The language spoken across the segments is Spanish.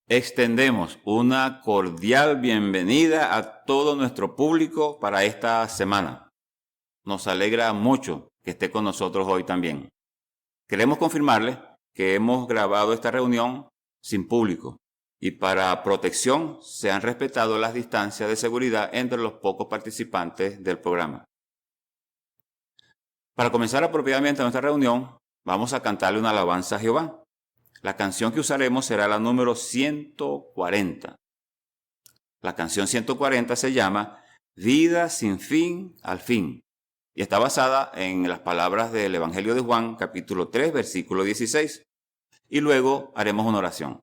Extendemos una cordial bienvenida a todo nuestro público para esta semana. Nos alegra mucho que esté con nosotros hoy también. Queremos confirmarle que hemos grabado esta reunión sin público y para protección se han respetado las distancias de seguridad entre los pocos participantes del programa. Para comenzar apropiadamente nuestra reunión, vamos a cantarle una alabanza a Jehová. La canción que usaremos será la número 140. La canción 140 se llama Vida sin fin al fin y está basada en las palabras del Evangelio de Juan, capítulo 3, versículo 16. Y luego haremos una oración.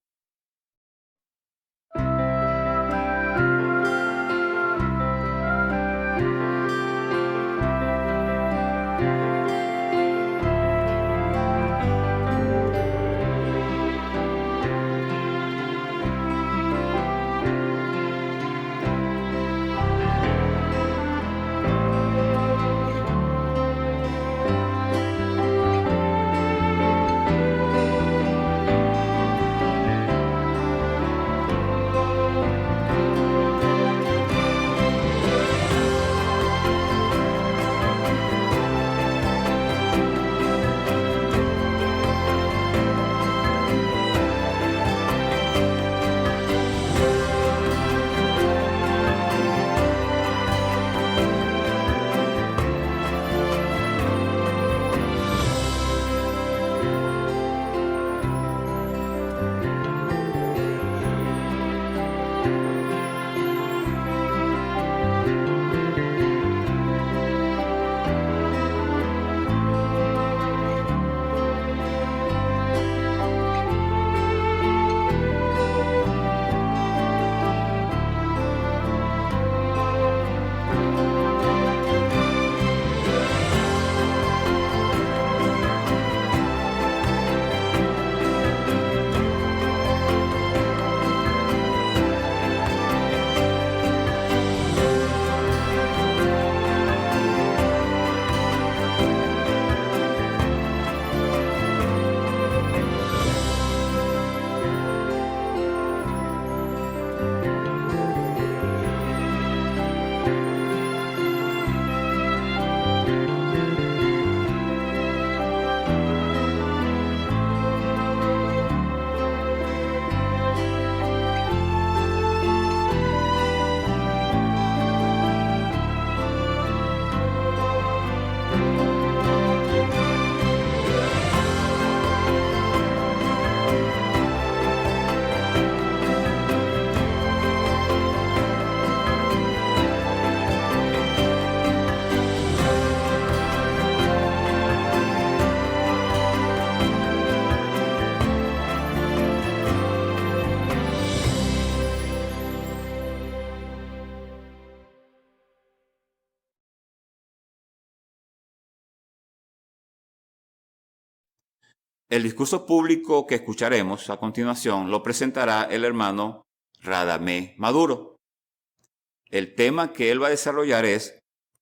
El discurso público que escucharemos a continuación lo presentará el hermano Radamés Maduro. El tema que él va a desarrollar es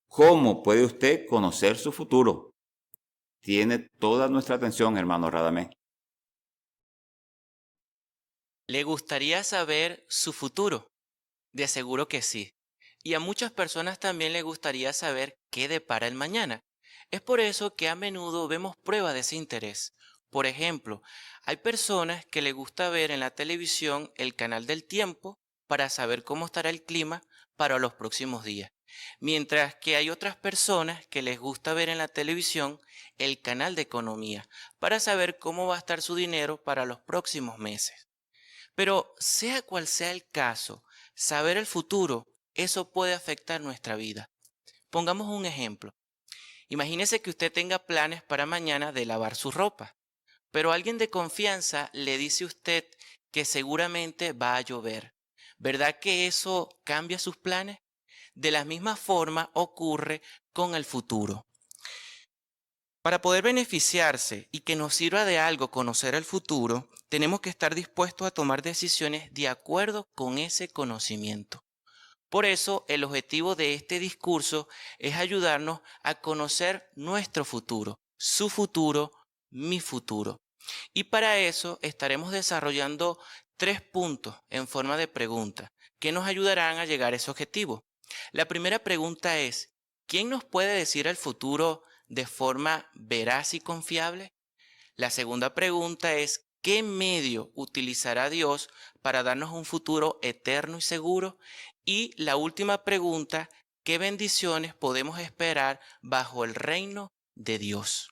¿cómo puede usted conocer su futuro? Tiene toda nuestra atención, hermano Radamés. ¿Le gustaría saber su futuro? De seguro que sí. Y a muchas personas también le gustaría saber qué depara el mañana. Es por eso que a menudo vemos pruebas de ese interés. Por ejemplo, hay personas que les gusta ver en la televisión el canal del tiempo para saber cómo estará el clima para los próximos días. Mientras que hay otras personas que les gusta ver en la televisión el canal de economía para saber cómo va a estar su dinero para los próximos meses. Pero sea cual sea el caso, saber el futuro, eso puede afectar nuestra vida. Pongamos un ejemplo. Imagínese que usted tenga planes para mañana de lavar su ropa, pero alguien de confianza le dice a usted que seguramente va a llover. ¿Verdad que eso cambia sus planes? De la misma forma ocurre con el futuro. Para poder beneficiarse y que nos sirva de algo conocer el futuro, tenemos que estar dispuestos a tomar decisiones de acuerdo con ese conocimiento. Por eso, el objetivo de este discurso es ayudarnos a conocer nuestro futuro, su futuro, mi futuro. Y para eso estaremos desarrollando 3 puntos en forma de pregunta que nos ayudarán a llegar a ese objetivo. La primera pregunta es, ¿quién nos puede decir el futuro de forma veraz y confiable? La segunda pregunta es, ¿qué medio utilizará Dios para darnos un futuro eterno y seguro? Y la última pregunta, ¿qué bendiciones podemos esperar bajo el reino de Dios?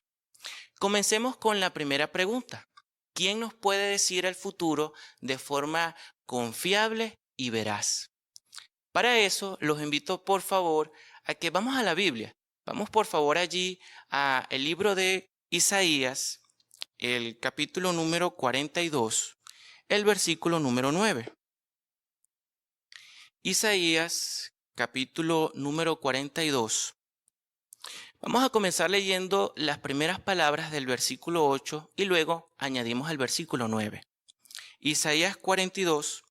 Comencemos con la primera pregunta. ¿Quién nos puede decir el futuro de forma confiable y veraz? Para eso, los invito por favor a que vamos a la Biblia. Vamos por favor allí a el libro de Isaías, el capítulo número 42, el versículo número 9. Isaías, capítulo número 42. Vamos a comenzar leyendo las primeras palabras del versículo 8 y luego añadimos el versículo 9. Isaías 42,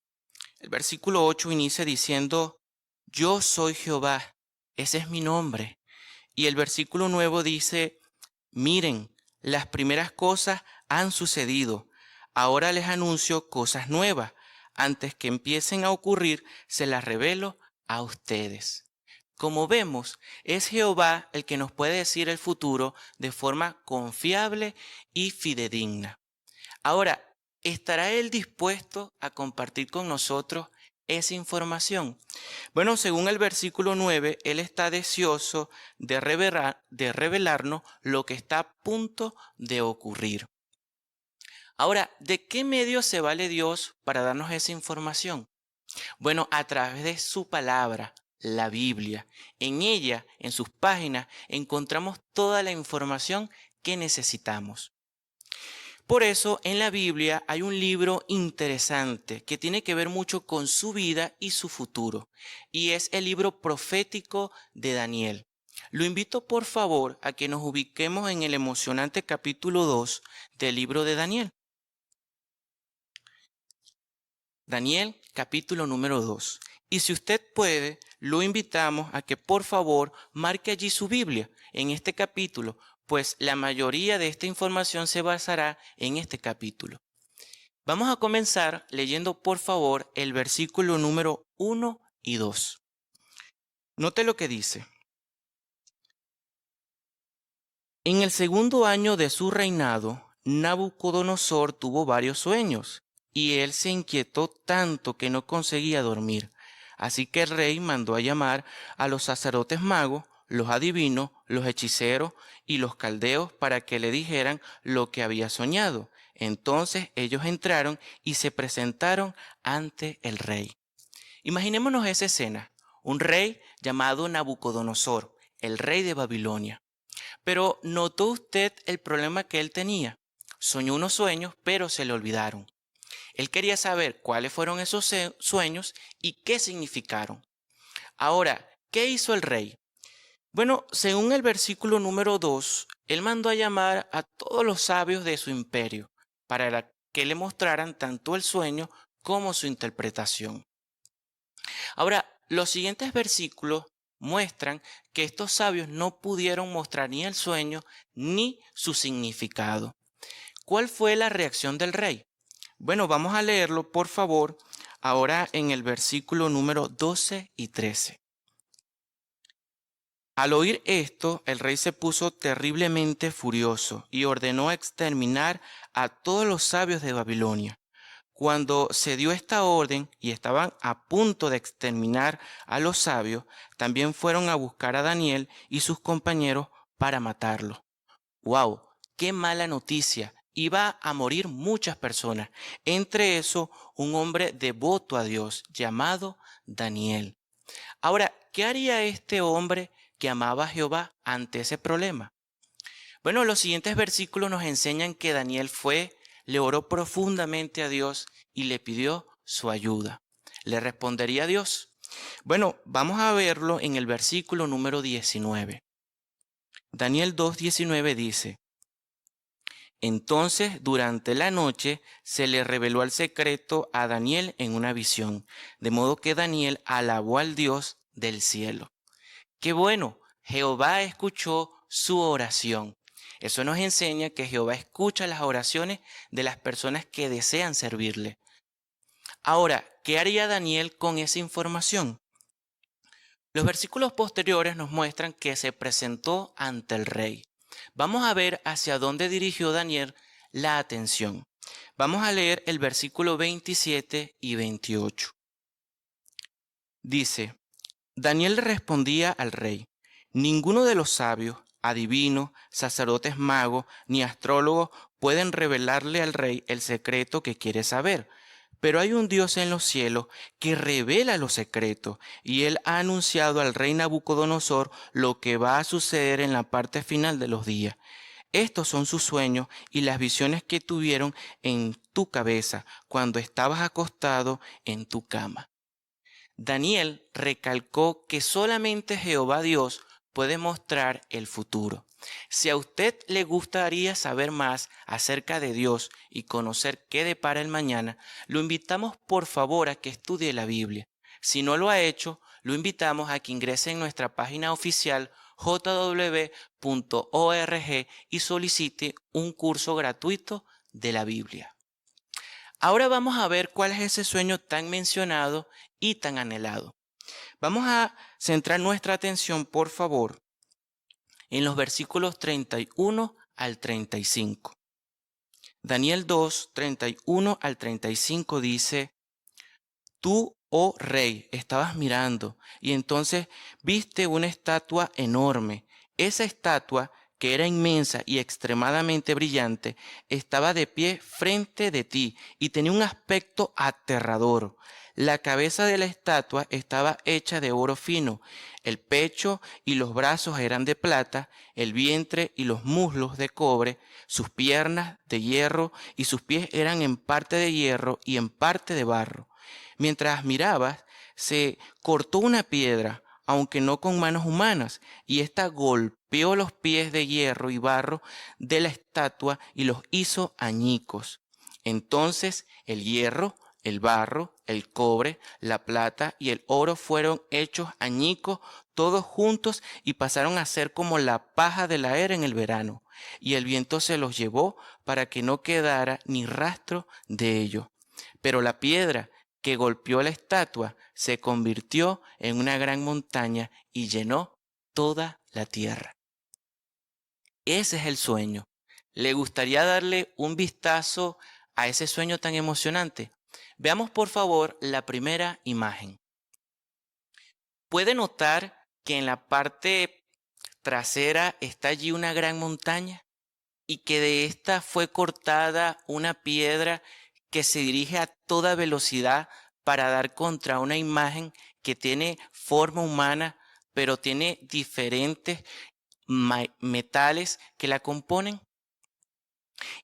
el versículo 8 inicia diciendo, Yo soy Jehová, ese es mi nombre. Y el versículo 9 dice, Miren, las primeras cosas han sucedido. Ahora les anuncio cosas nuevas. Antes que empiecen a ocurrir, se las revelo a ustedes. Como vemos, es Jehová el que nos puede decir el futuro de forma confiable y fidedigna. Ahora, ¿estará Él dispuesto a compartir con nosotros esa información? Bueno, según el versículo 9, Él está deseoso de revelarnos lo que está a punto de ocurrir. Ahora, ¿de qué medio se vale Dios para darnos esa información? Bueno, a través de su palabra, la Biblia. En ella, en sus páginas, encontramos toda la información que necesitamos. Por eso, en la Biblia hay un libro interesante que tiene que ver mucho con su vida y su futuro, y es el libro profético de Daniel. Lo invito por favor a que nos ubiquemos en el emocionante capítulo 2 del libro de Daniel. Daniel, capítulo número 2. Y si usted puede, lo invitamos a que por favor marque allí su Biblia en este capítulo, pues la mayoría de esta información se basará en este capítulo. Vamos a comenzar leyendo por favor el versículo número 1 y 2. Note lo que dice. En el segundo año de su reinado, Nabucodonosor tuvo varios sueños, y él se inquietó tanto que no conseguía dormir. Así que el rey mandó a llamar a los sacerdotes magos, los adivinos, los hechiceros y los caldeos para que le dijeran lo que había soñado. Entonces ellos entraron y se presentaron ante el rey. Imaginémonos esa escena, un rey llamado Nabucodonosor, el rey de Babilonia. Pero ¿notó usted el problema que él tenía? Soñó unos sueños, pero se le olvidaron. Él quería saber cuáles fueron esos sueños y qué significaron. Ahora, ¿qué hizo el rey? Bueno, según el versículo número 2, él mandó a llamar a todos los sabios de su imperio para que le mostraran tanto el sueño como su interpretación. Ahora, los siguientes versículos muestran que estos sabios no pudieron mostrar ni el sueño ni su significado. ¿Cuál fue la reacción del rey? Bueno, vamos a leerlo, por favor, ahora en el versículo número 12 y 13. Al oír esto, el rey se puso terriblemente furioso y ordenó exterminar a todos los sabios de Babilonia. Cuando se dio esta orden y estaban a punto de exterminar a los sabios, también fueron a buscar a Daniel y sus compañeros para matarlo. ¡Wow! ¡Qué mala noticia! Iba a morir muchas personas, entre eso un hombre devoto a Dios llamado Daniel. Ahora, ¿qué haría este hombre que amaba a Jehová ante ese problema? Bueno, los siguientes versículos nos enseñan que Daniel le oró profundamente a Dios y le pidió su ayuda. ¿Le respondería a Dios? Bueno, vamos a verlo en el versículo número 19. Daniel 2:19 dice, Entonces, durante la noche, se le reveló el secreto a Daniel en una visión, de modo que Daniel alabó al Dios del cielo. ¡Qué bueno! Jehová escuchó su oración. Eso nos enseña que Jehová escucha las oraciones de las personas que desean servirle. Ahora, ¿qué haría Daniel con esa información? Los versículos posteriores nos muestran que se presentó ante el rey. Vamos a ver hacia dónde dirigió Daniel la atención. Vamos a leer el versículo 27 y 28. Dice: Daniel respondía al rey: ninguno de los sabios, adivinos, sacerdotes magos, ni astrólogos pueden revelarle al rey el secreto que quiere saber. Pero hay un Dios en los cielos que revela los secretos, y él ha anunciado al rey Nabucodonosor lo que va a suceder en la parte final de los días. Estos son sus sueños y las visiones que tuvieron en tu cabeza cuando estabas acostado en tu cama. Daniel recalcó que solamente Jehová Dios puede mostrar el futuro. Si a usted le gustaría saber más acerca de Dios y conocer qué depara el mañana, lo invitamos por favor a que estudie la Biblia. Si no lo ha hecho, lo invitamos a que ingrese en nuestra página oficial jw.org y solicite un curso gratuito de la Biblia. Ahora vamos a ver cuál es ese sueño tan mencionado y tan anhelado. Vamos a centrar nuestra atención, por favor, en los versículos 31 al 35. Daniel 2, 31 al 35 dice: Tú, oh rey, estabas mirando, y entonces viste una estatua enorme. Esa estatua, que era inmensa y extremadamente brillante, estaba de pie frente de ti y tenía un aspecto aterrador. La cabeza de la estatua estaba hecha de oro fino, el pecho y los brazos eran de plata, el vientre y los muslos de cobre, sus piernas de hierro y sus pies eran en parte de hierro y en parte de barro. Mientras mirabas, se cortó una piedra, aunque no con manos humanas, y ésta golpeó los pies de hierro y barro de la estatua y los hizo añicos. Entonces el hierro, el barro, el cobre, la plata y el oro fueron hechos añicos todos juntos y pasaron a ser como la paja de la era en el verano, y el viento se los llevó para que no quedara ni rastro de ellos. Pero la piedra que golpeó la estatua se convirtió en una gran montaña y llenó toda la tierra. Ese es el sueño. ¿Le gustaría darle un vistazo a ese sueño tan emocionante? Veamos por favor la primera imagen. ¿Puede notar que en la parte trasera está allí una gran montaña y que de esta fue cortada una piedra que se dirige a toda velocidad para dar contra una imagen que tiene forma humana, pero tiene diferentes metales que la componen?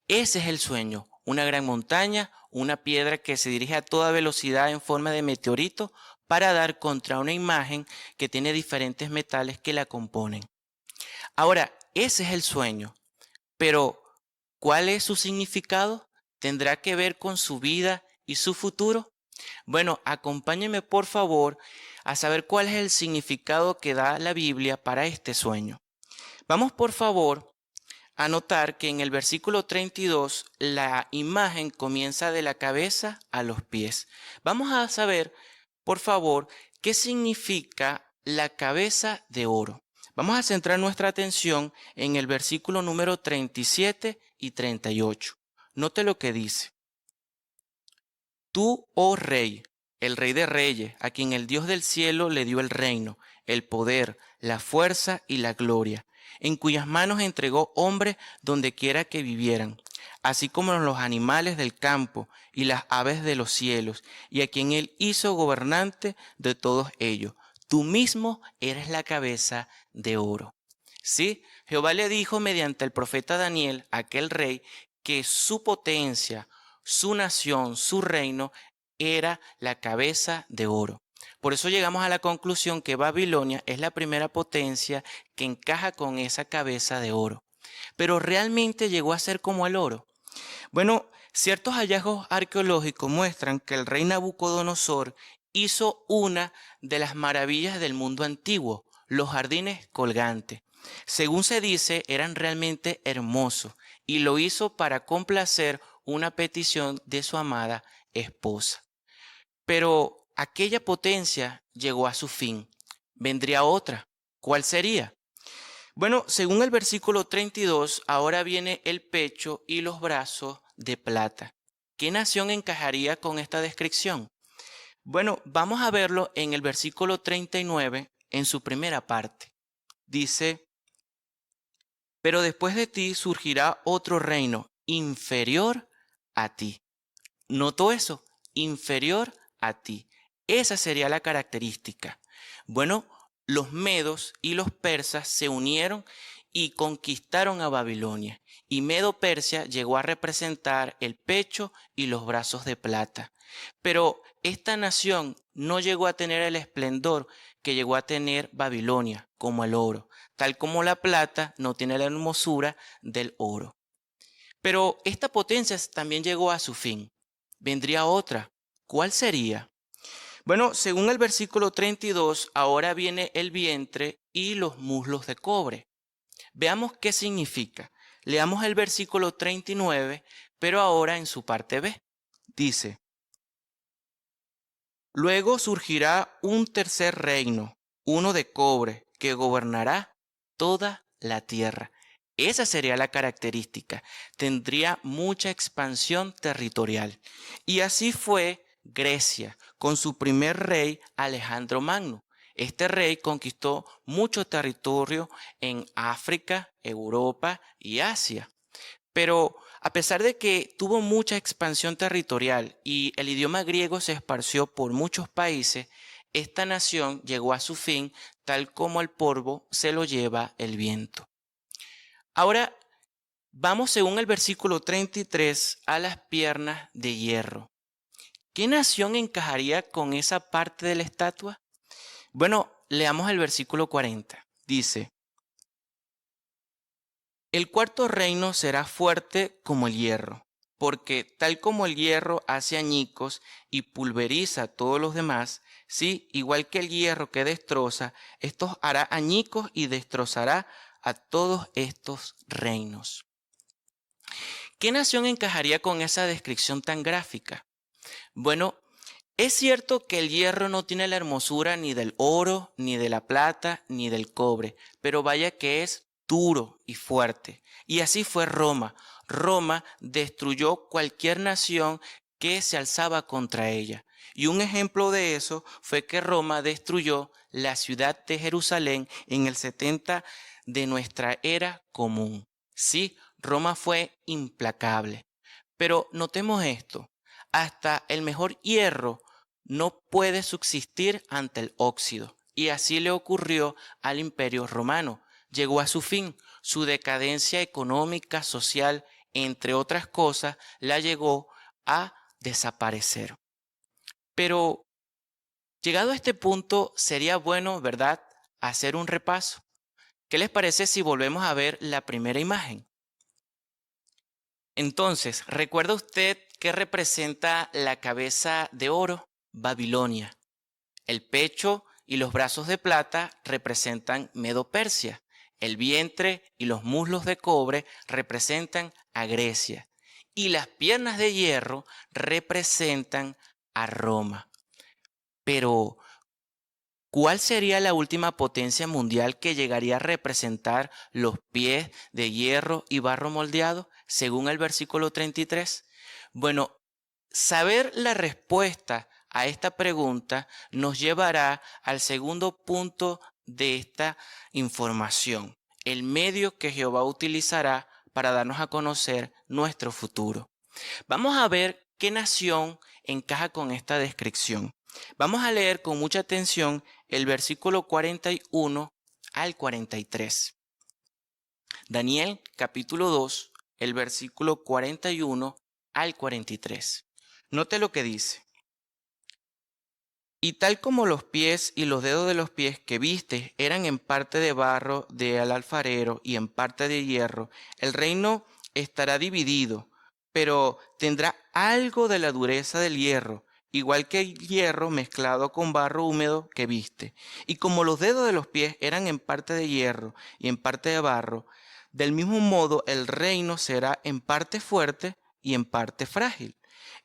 Ese es el sueño, una gran montaña, una piedra que se dirige a toda velocidad en forma de meteorito para dar contra una imagen que tiene diferentes metales que la componen. Ahora, ese es el sueño, pero ¿cuál es su significado? ¿Tendrá que ver con su vida y su futuro? Bueno, acompáñenme por favor a saber cuál es el significado que da la Biblia para este sueño. Vamos por favor a notar que en el versículo 32 la imagen comienza de la cabeza a los pies. Vamos a saber, por favor, qué significa la cabeza de oro. Vamos a centrar nuestra atención en el versículo número 37 y 38. Note lo que dice. Tú, oh rey, el rey de reyes, a quien el Dios del cielo le dio el reino, el poder, la fuerza y la gloria, en cuyas manos entregó hombres donde quiera que vivieran, así como los animales del campo y las aves de los cielos, y a quien él hizo gobernante de todos ellos. Tú mismo eres la cabeza de oro. Sí, Jehová le dijo mediante el profeta Daniel a aquel rey que su potencia, su nación, su reino era la cabeza de oro. Por eso llegamos a la conclusión que Babilonia es la primera potencia que encaja con esa cabeza de oro. Pero ¿realmente llegó a ser como el oro? Bueno, ciertos hallazgos arqueológicos muestran que el rey Nabucodonosor hizo una de las maravillas del mundo antiguo, los jardines colgantes. Según se dice, eran realmente hermosos y lo hizo para complacer una petición de su amada esposa. Pero aquella potencia llegó a su fin. Vendría otra. ¿Cuál sería? Bueno, según el versículo 32, ahora viene el pecho y los brazos de plata. ¿Qué nación encajaría con esta descripción? Bueno, vamos a verlo en el versículo 39, en su primera parte. Dice, pero después de ti surgirá otro reino inferior a ti. ¿Notó eso? Inferior a ti. Esa sería la característica. Bueno, los medos y los persas se unieron y conquistaron a Babilonia. Y Medo-Persia llegó a representar el pecho y los brazos de plata. Pero esta nación no llegó a tener el esplendor que llegó a tener Babilonia, como el oro, tal como la plata no tiene la hermosura del oro. Pero esta potencia también llegó a su fin. Vendría otra. ¿Cuál sería? Bueno, según el versículo 32, ahora viene el vientre y los muslos de cobre. Veamos qué significa. Leamos el versículo 39, pero ahora en su parte B. Dice, luego surgirá un tercer reino, uno de cobre, que gobernará toda la tierra. Esa sería la característica. Tendría mucha expansión territorial. Y así fue Grecia, con su primer rey Alejandro Magno. Este rey conquistó mucho territorio en África, Europa y Asia. Pero a pesar de que tuvo mucha expansión territorial y el idioma griego se esparció por muchos países, esta nación llegó a su fin tal como el polvo se lo lleva el viento. Ahora vamos según el versículo 33 a las piernas de hierro. ¿Qué nación encajaría con esa parte de la estatua? Bueno, leamos el versículo 40. Dice, el cuarto reino será fuerte como el hierro, porque tal como el hierro hace añicos y pulveriza a todos los demás, sí, igual que el hierro que destroza, esto hará añicos y destrozará a todos estos reinos. ¿Qué nación encajaría con esa descripción tan gráfica? Bueno, es cierto que el hierro no tiene la hermosura ni del oro, ni de la plata, ni del cobre, pero vaya que es duro y fuerte. Y así fue Roma. Roma destruyó cualquier nación que se alzaba contra ella. Y un ejemplo de eso fue que Roma destruyó la ciudad de Jerusalén en el 70 de nuestra era común. Sí, Roma fue implacable. Pero notemos esto, hasta el mejor hierro no puede subsistir ante el óxido. Y así le ocurrió al Imperio Romano. Llegó a su fin. Su decadencia económica, social, entre otras cosas, la llegó a desaparecer. Pero, llegado a este punto, sería bueno, ¿verdad?, hacer un repaso. ¿Qué les parece si volvemos a ver la primera imagen? Entonces, ¿recuerda usted qué representa la cabeza de oro? Babilonia. El pecho y los brazos de plata representan Medo-Persia. El vientre y los muslos de cobre representan a Grecia. Y las piernas de hierro representan a Roma. Pero, ¿cuál sería la última potencia mundial que llegaría a representar los pies de hierro y barro moldeado, según el versículo 33? Bueno, saber la respuesta a esta pregunta nos llevará al segundo punto de esta información, el medio que Jehová utilizará para darnos a conocer nuestro futuro. Vamos a ver qué nación encaja con esta descripción. Vamos a leer con mucha atención el versículo 41 al 43. Daniel capítulo 2, el versículo 41 al 43. Note lo que dice. Y tal como los pies y los dedos de los pies que viste eran en parte de barro del alfarero y en parte de hierro, el reino estará dividido, pero tendrá algo de la dureza del hierro, igual que el hierro mezclado con barro húmedo que viste. Y como los dedos de los pies eran en parte de hierro y en parte de barro, del mismo modo el reino será en parte fuerte y en parte frágil.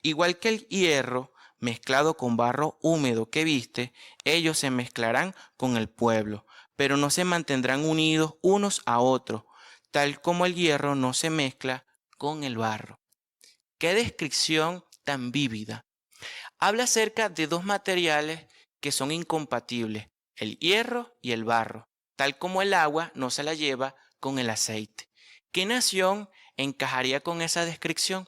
Igual que el hierro mezclado con barro húmedo que viste, ellos se mezclarán con el pueblo, pero no se mantendrán unidos unos a otros, tal como el hierro no se mezcla con el barro. ¡Qué descripción tan vívida! Habla acerca de dos materiales que son incompatibles, el hierro y el barro, tal como el agua no se la lleva con el aceite. ¿Qué nación encajaría con esa descripción?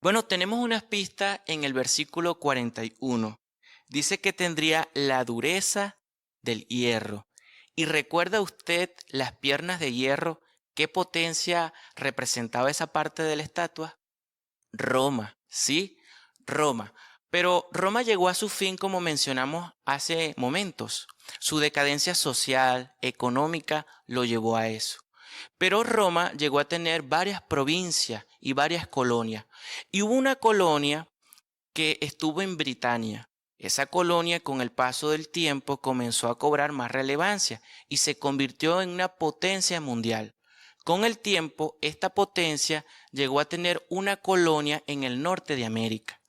Bueno, tenemos unas pistas en el versículo 41. Dice que tendría la dureza del hierro. ¿Y recuerda usted las piernas de hierro? ¿Qué potencia representaba esa parte de la estatua? Roma, ¿sí? Roma. Pero Roma llegó a su fin como mencionamos hace momentos. Su decadencia social, económica, lo llevó a eso. Pero Roma llegó a tener varias provincias y varias colonias. Y hubo una colonia que estuvo en Britania. Esa colonia con el paso del tiempo comenzó a cobrar más relevancia y se convirtió en una potencia mundial. Con el tiempo, esta potencia llegó a tener una colonia en el norte de América.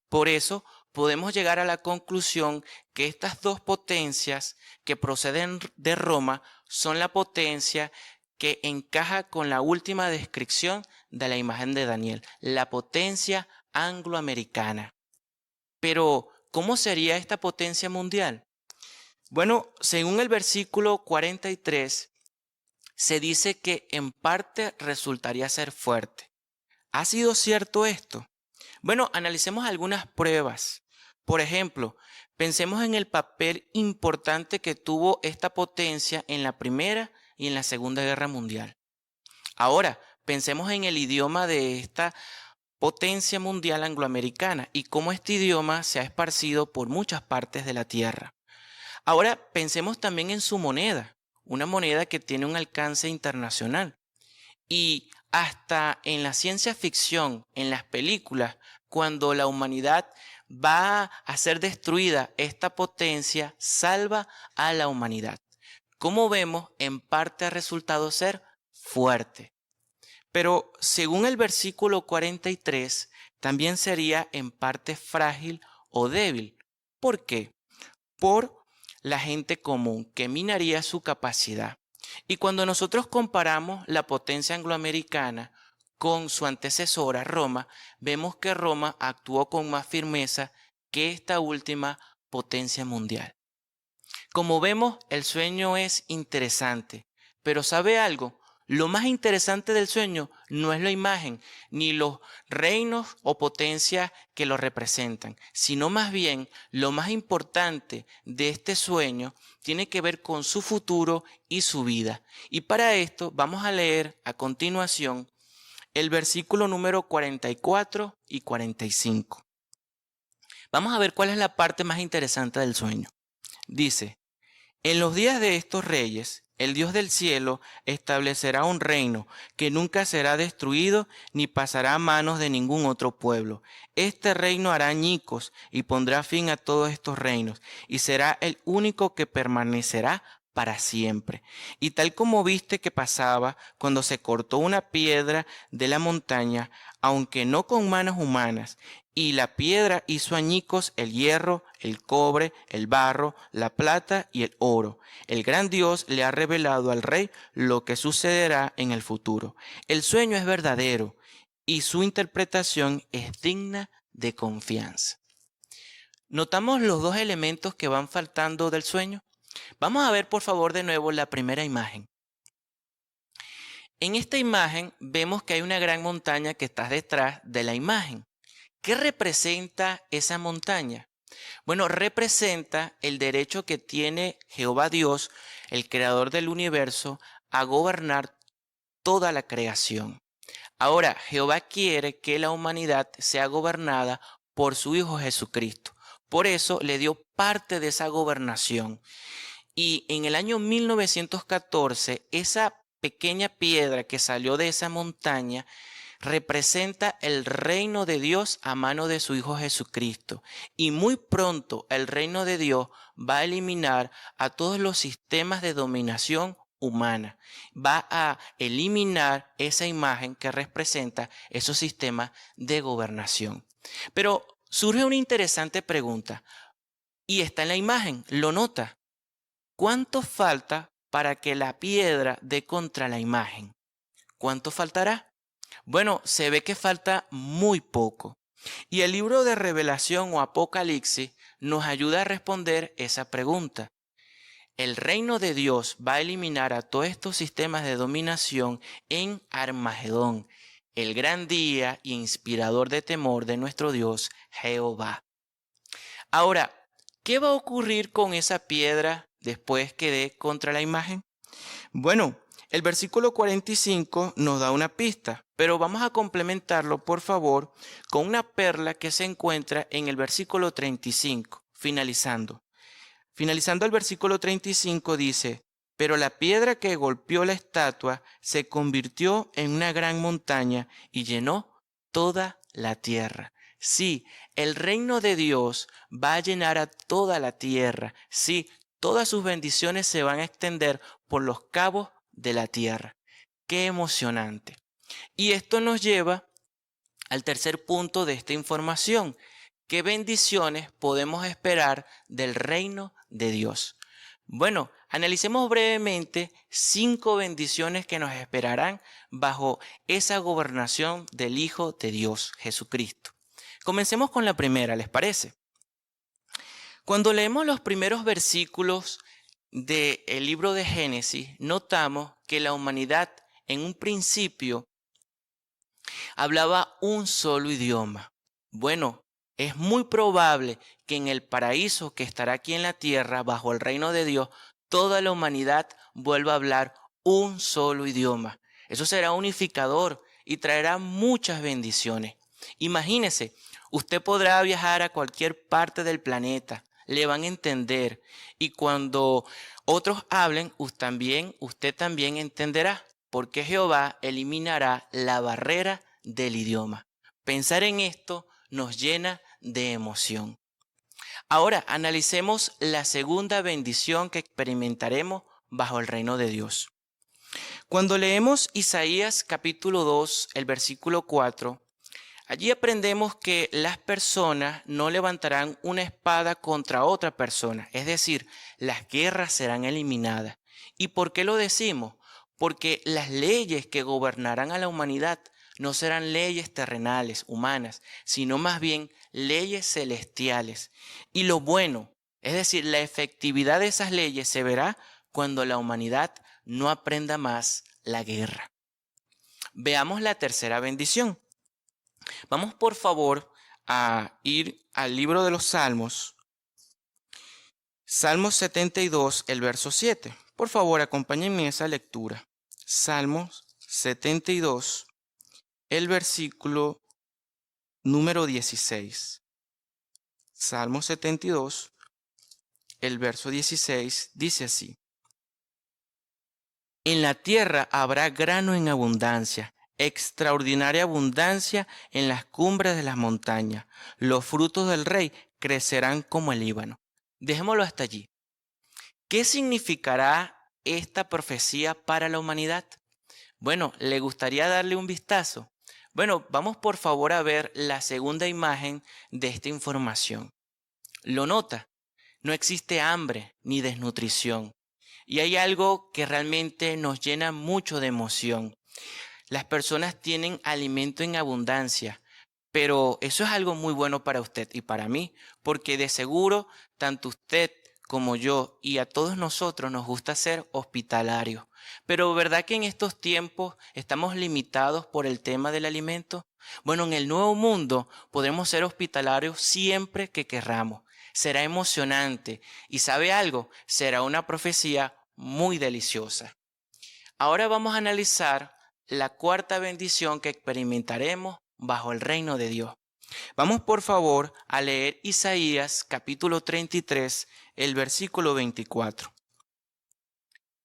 Por eso, podemos llegar a la conclusión que estas dos potencias que proceden de Roma son la potencia que encaja con la última descripción de la imagen de Daniel, la potencia angloamericana. Pero, ¿cómo sería esta potencia mundial? Bueno, según el versículo 43, se dice que en parte resultaría ser fuerte. ¿Ha sido cierto esto? Bueno, analicemos algunas pruebas. Por ejemplo, pensemos en el papel importante que tuvo esta potencia en la Primera y en la Segunda Guerra Mundial. Ahora, pensemos en el idioma de esta potencia mundial angloamericana y cómo este idioma se ha esparcido por muchas partes de la Tierra. Ahora, pensemos también en su moneda, una moneda que tiene un alcance internacional. Y hasta en la ciencia ficción, en las películas, cuando la humanidad va a ser destruida, esta potencia salva a la humanidad. Como vemos, en parte ha resultado ser fuerte. Pero según el versículo 43, también sería en parte frágil o débil. ¿Por qué? Por la gente común que minaría su capacidad. Y cuando nosotros comparamos la potencia angloamericana con su antecesora Roma, vemos que Roma actuó con más firmeza que esta última potencia mundial. Como vemos, el sueño es interesante, pero ¿sabe algo? Lo más interesante del sueño no es la imagen, ni los reinos o potencias que lo representan, sino más bien lo más importante de este sueño tiene que ver con su futuro y su vida. Y para esto vamos a leer a continuación el versículo número 44 y 45. Vamos a ver cuál es la parte más interesante del sueño. Dice: en los días de estos reyes, el Dios del cielo establecerá un reino que nunca será destruido ni pasará a manos de ningún otro pueblo. Este reino hará añicos y pondrá fin a todos estos reinos, y será el único que permanecerá para siempre. Y tal como viste que pasaba cuando se cortó una piedra de la montaña, aunque no con manos humanas, y la piedra hizo añicos el hierro, el cobre, el barro, la plata y el oro. El gran Dios le ha revelado al rey lo que sucederá en el futuro. El sueño es verdadero y su interpretación es digna de confianza. ¿Notamos los dos elementos que van faltando del sueño? Vamos a ver por favor de nuevo la primera imagen. En esta imagen vemos que hay una gran montaña que está detrás de la imagen. ¿Qué representa esa montaña? Bueno, representa el derecho que tiene Jehová Dios, el creador del universo, a gobernar toda la creación. Ahora, Jehová quiere que la humanidad sea gobernada por su Hijo Jesucristo. Por eso le dio parte de esa gobernación. Y en el año 1914, esa pequeña piedra que salió de esa montaña representa el reino de Dios a mano de su Hijo Jesucristo. Y muy pronto el reino de Dios va a eliminar a todos los sistemas de dominación humana. Va a eliminar esa imagen que representa esos sistemas de gobernación. Pero surge una interesante pregunta y está en la imagen, lo nota. ¿Cuánto falta para que la piedra dé contra la imagen? ¿Cuánto faltará? Bueno, se ve que falta muy poco. Y el libro de Revelación o Apocalipsis nos ayuda a responder esa pregunta. El reino de Dios va a eliminar a todos estos sistemas de dominación en Armagedón, el gran día y inspirador de temor de nuestro Dios Jehová. Ahora, ¿qué va a ocurrir con esa piedra después que dé contra la imagen? Bueno, el versículo 45 nos da una pista, pero vamos a complementarlo, por favor, con una perla que se encuentra en el versículo 35, finalizando. Finalizando el versículo 35 dice, pero la piedra que golpeó la estatua se convirtió en una gran montaña y llenó toda la tierra. Sí, el reino de Dios va a llenar a toda la tierra. Sí, todas sus bendiciones se van a extender por los cabos de la tierra. ¡Qué emocionante! Y esto nos lleva al tercer punto de esta información. ¿Qué bendiciones podemos esperar del reino de Dios? Bueno, analicemos brevemente 5 bendiciones que nos esperarán bajo esa gobernación del Hijo de Dios, Jesucristo. Comencemos con la primera, ¿les parece? Cuando leemos los primeros versículos del libro de Génesis, notamos que la humanidad en un principio hablaba un solo idioma. Bueno, es muy probable que en el paraíso que estará aquí en la tierra, bajo el reino de Dios, toda la humanidad vuelva a hablar un solo idioma. Eso será unificador y traerá muchas bendiciones. Imagínese, usted podrá viajar a cualquier parte del planeta, le van a entender, y cuando otros hablen, usted también entenderá, porque Jehová eliminará la barrera del idioma. Pensar en esto nos llena de emoción. Ahora analicemos la segunda bendición que experimentaremos bajo el reino de Dios. Cuando leemos Isaías capítulo 2, el versículo 4, allí aprendemos que las personas no levantarán una espada contra otra persona, es decir, las guerras serán eliminadas. ¿Y por qué lo decimos? Porque las leyes que gobernarán a la humanidad no serán leyes terrenales, humanas, sino más bien leyes celestiales. Y lo bueno, es decir, la efectividad de esas leyes se verá cuando la humanidad no aprenda más la guerra. Veamos la tercera bendición. Vamos por favor a ir al libro de los Salmos. Salmos 72, el verso 7. Por favor, acompáñenme en esa lectura. Salmos 72, el versículo número 16. Salmo 72, el verso 16 dice así. En la tierra habrá grano en abundancia, extraordinaria abundancia en las cumbres de las montañas. Los frutos del rey crecerán como el Líbano. Dejémoslo hasta allí. ¿Qué significará esta profecía para la humanidad? Bueno, ¿le gustaría darle un vistazo? Bueno, vamos por favor a ver la segunda imagen de esta información. ¿Lo nota? No existe hambre ni desnutrición. Y hay algo que realmente nos llena mucho de emoción. Las personas tienen alimento en abundancia, pero eso es algo muy bueno para usted y para mí, porque de seguro tanto usted como yo y a todos nosotros nos gusta ser hospitalarios. Pero ¿verdad que en estos tiempos estamos limitados por el tema del alimento? Bueno, en el nuevo mundo podremos ser hospitalarios siempre que querramos. Será emocionante y ¿sabe algo? Será una profecía muy deliciosa. Ahora vamos a analizar la cuarta bendición que experimentaremos bajo el reino de Dios. Vamos por favor a leer Isaías capítulo 33, el versículo 24.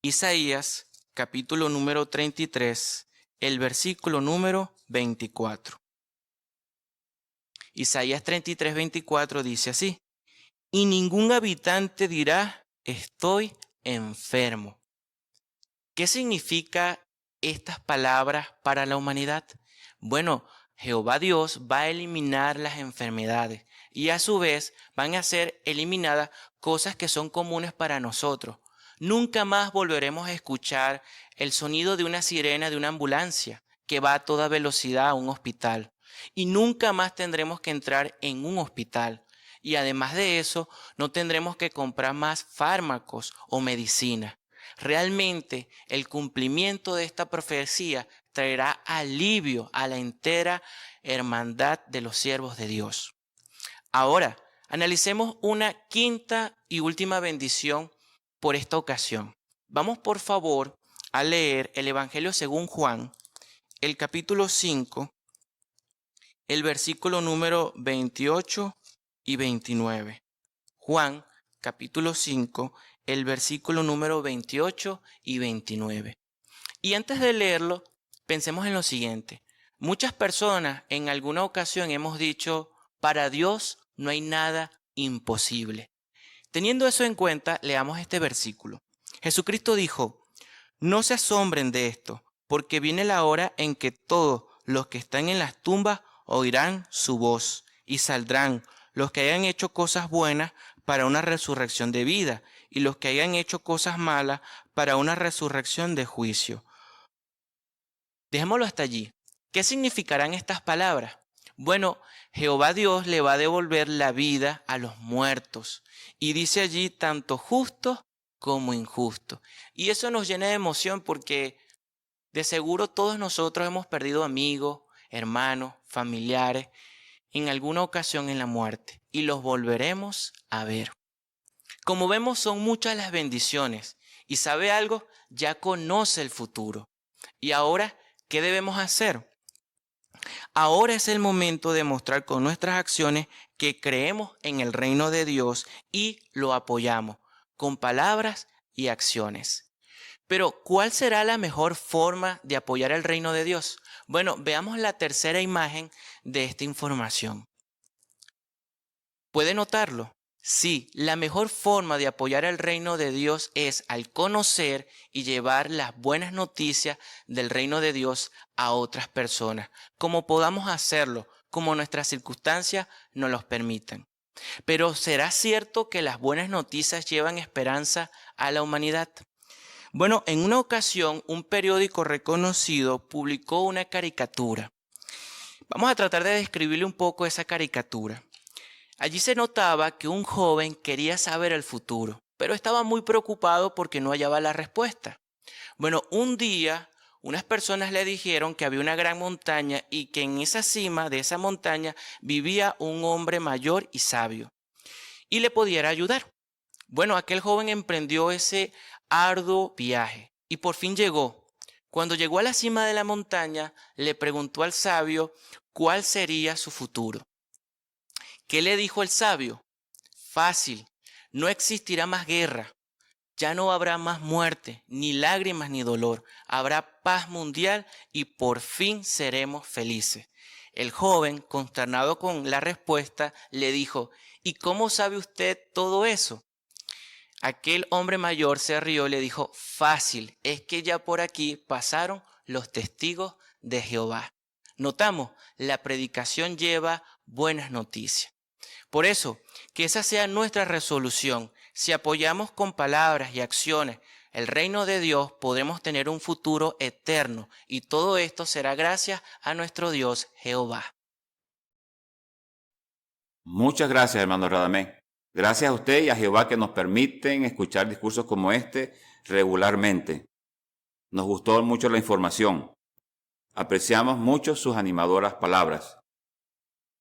Isaías capítulo número 33, el versículo número 24. Isaías 33, 24 dice así. Y ningún habitante dirá, estoy enfermo. ¿Qué significa estas palabras para la humanidad? Bueno, Jehová Dios va a eliminar las enfermedades. y a su vez van a ser eliminadas cosas que son comunes para nosotros. Nunca más volveremos a escuchar el sonido de una sirena de una ambulancia que va a toda velocidad a un hospital. Y nunca más tendremos que entrar en un hospital. Y además de eso, no tendremos que comprar más fármacos o medicinas. Realmente, el cumplimiento de esta profecía traerá alivio a la entera hermandad de los siervos de Dios. Ahora, analicemos una quinta y última bendición por esta ocasión. Vamos por favor a leer el Evangelio según Juan, el capítulo 5, el versículo número 28 y 29. Juan, capítulo 5, el versículo número 28 y 29. Y antes de leerlo, pensemos en lo siguiente. Muchas personas en alguna ocasión hemos dicho, para Dios no hay nada imposible. Teniendo eso en cuenta, leamos este versículo. Jesucristo dijo, no se asombren de esto, porque viene la hora en que todos los que están en las tumbas oirán su voz y saldrán los que hayan hecho cosas buenas para una resurrección de vida y los que hayan hecho cosas malas para una resurrección de juicio. Dejémoslo hasta allí. ¿Qué significarán estas palabras? Bueno, Jehová Dios le va a devolver la vida a los muertos. Y dice allí tanto justos como injustos. Y eso nos llena de emoción porque de seguro todos nosotros hemos perdido amigos, hermanos, familiares en alguna ocasión en la muerte. Y los volveremos a ver. Como vemos, son muchas las bendiciones. Y sabe algo, ya conoce el futuro. Y ahora, ¿qué debemos hacer? Ahora es el momento de mostrar con nuestras acciones que creemos en el reino de Dios y lo apoyamos con palabras y acciones. Pero, ¿cuál será la mejor forma de apoyar el reino de Dios? Bueno, veamos la tercera imagen de esta información. ¿Puede notarlo? Sí, la mejor forma de apoyar el reino de Dios es al conocer y llevar las buenas noticias del reino de Dios a otras personas, como podamos hacerlo, como nuestras circunstancias nos los permitan. Pero ¿será cierto que las buenas noticias llevan esperanza a la humanidad? Bueno, en una ocasión un periódico reconocido publicó una caricatura. Vamos a tratar de describirle un poco esa caricatura. Allí se notaba que un joven quería saber el futuro, pero estaba muy preocupado porque no hallaba la respuesta. Bueno, un día unas personas le dijeron que había una gran montaña y que en esa cima de esa montaña vivía un hombre mayor y sabio y le pudiera ayudar. Bueno, aquel joven emprendió ese arduo viaje y por fin llegó. Cuando llegó a la cima de la montaña, le preguntó al sabio cuál sería su futuro. ¿Qué le dijo el sabio? Fácil, no existirá más guerra, ya no habrá más muerte, ni lágrimas ni dolor, habrá paz mundial y por fin seremos felices. El joven, consternado con la respuesta, le dijo, ¿y cómo sabe usted todo eso? Aquel hombre mayor se rió y le dijo, fácil, es que ya por aquí pasaron los testigos de Jehová. Notamos, la predicación lleva buenas noticias. Por eso, que esa sea nuestra resolución. Si apoyamos con palabras y acciones el reino de Dios, podremos tener un futuro eterno y todo esto será gracias a nuestro Dios Jehová. Muchas gracias, hermano Radamés. Gracias a usted y a Jehová que nos permiten escuchar discursos como este regularmente. Nos gustó mucho la información. Apreciamos mucho sus animadoras palabras.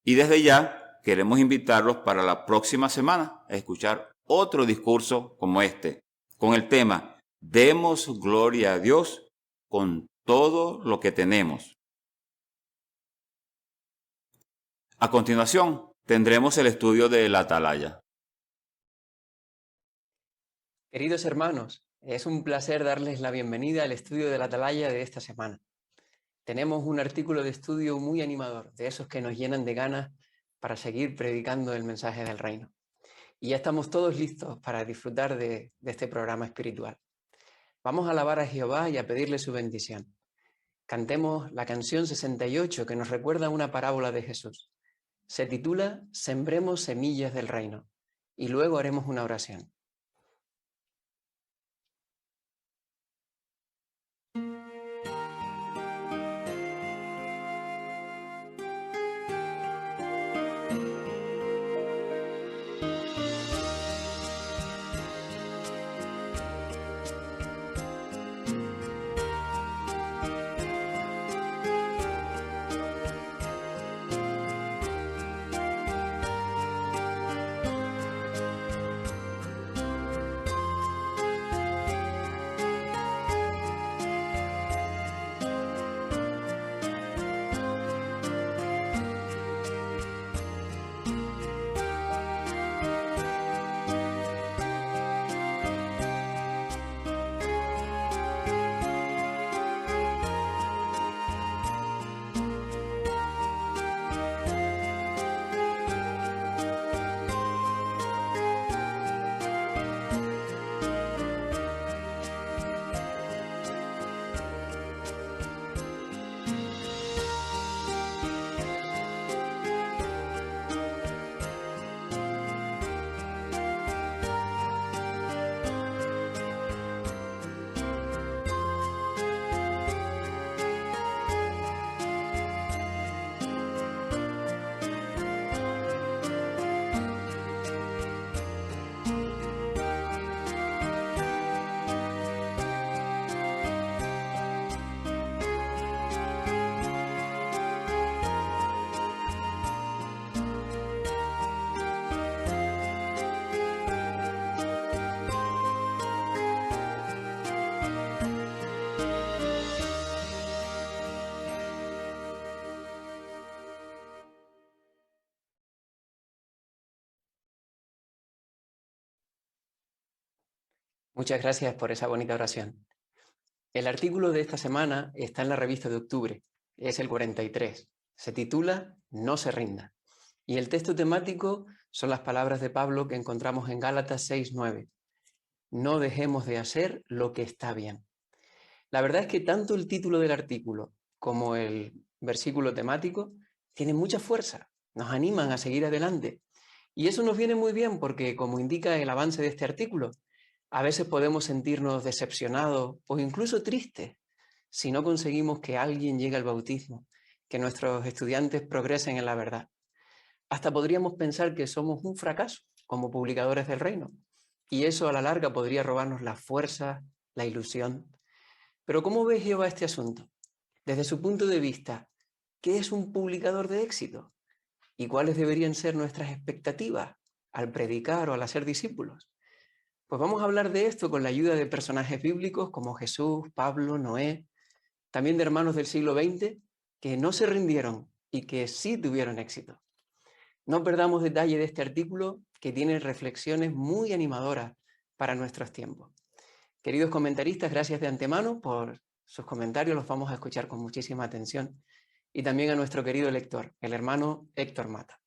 Y desde ya queremos invitarlos para la próxima semana a escuchar otro discurso como este, con el tema Demos gloria a Dios con todo lo que tenemos. A continuación, tendremos el estudio de la Atalaya. Queridos hermanos, es un placer darles la bienvenida al estudio de la Atalaya de esta semana. Tenemos un artículo de estudio muy animador, de esos que nos llenan de ganas para seguir predicando el mensaje del reino. Y ya estamos todos listos para disfrutar de este programa espiritual. Vamos a alabar a Jehová y a pedirle su bendición. Cantemos la canción 68 que nos recuerda una parábola de Jesús. Se titula Sembremos semillas del reino y luego haremos una oración. Muchas gracias por esa bonita oración. El artículo de esta semana está en la revista de octubre, es el 43. Se titula No se rinda. Y el texto temático son las palabras de Pablo que encontramos en Gálatas 6:9. No dejemos de hacer lo que está bien. La verdad es que tanto el título del artículo como el versículo temático tienen mucha fuerza, nos animan a seguir adelante. Y eso nos viene muy bien porque, como indica el avance de este artículo, a veces podemos sentirnos decepcionados o incluso tristes si no conseguimos que alguien llegue al bautismo, que nuestros estudiantes progresen en la verdad. Hasta podríamos pensar que somos un fracaso como publicadores del reino, y eso a la larga podría robarnos la fuerza, la ilusión. Pero ¿cómo ve Jehová este asunto? Desde su punto de vista, ¿qué es un publicador de éxito? ¿Y cuáles deberían ser nuestras expectativas al predicar o al hacer discípulos? Pues vamos a hablar de esto con la ayuda de personajes bíblicos como Jesús, Pablo, Noé, también de hermanos del siglo XX que no se rindieron y que sí tuvieron éxito. No perdamos detalle de este artículo que tiene reflexiones muy animadoras para nuestros tiempos. Queridos comentaristas, gracias de antemano por sus comentarios, los vamos a escuchar con muchísima atención. Y también a nuestro querido lector, el hermano Héctor Mata.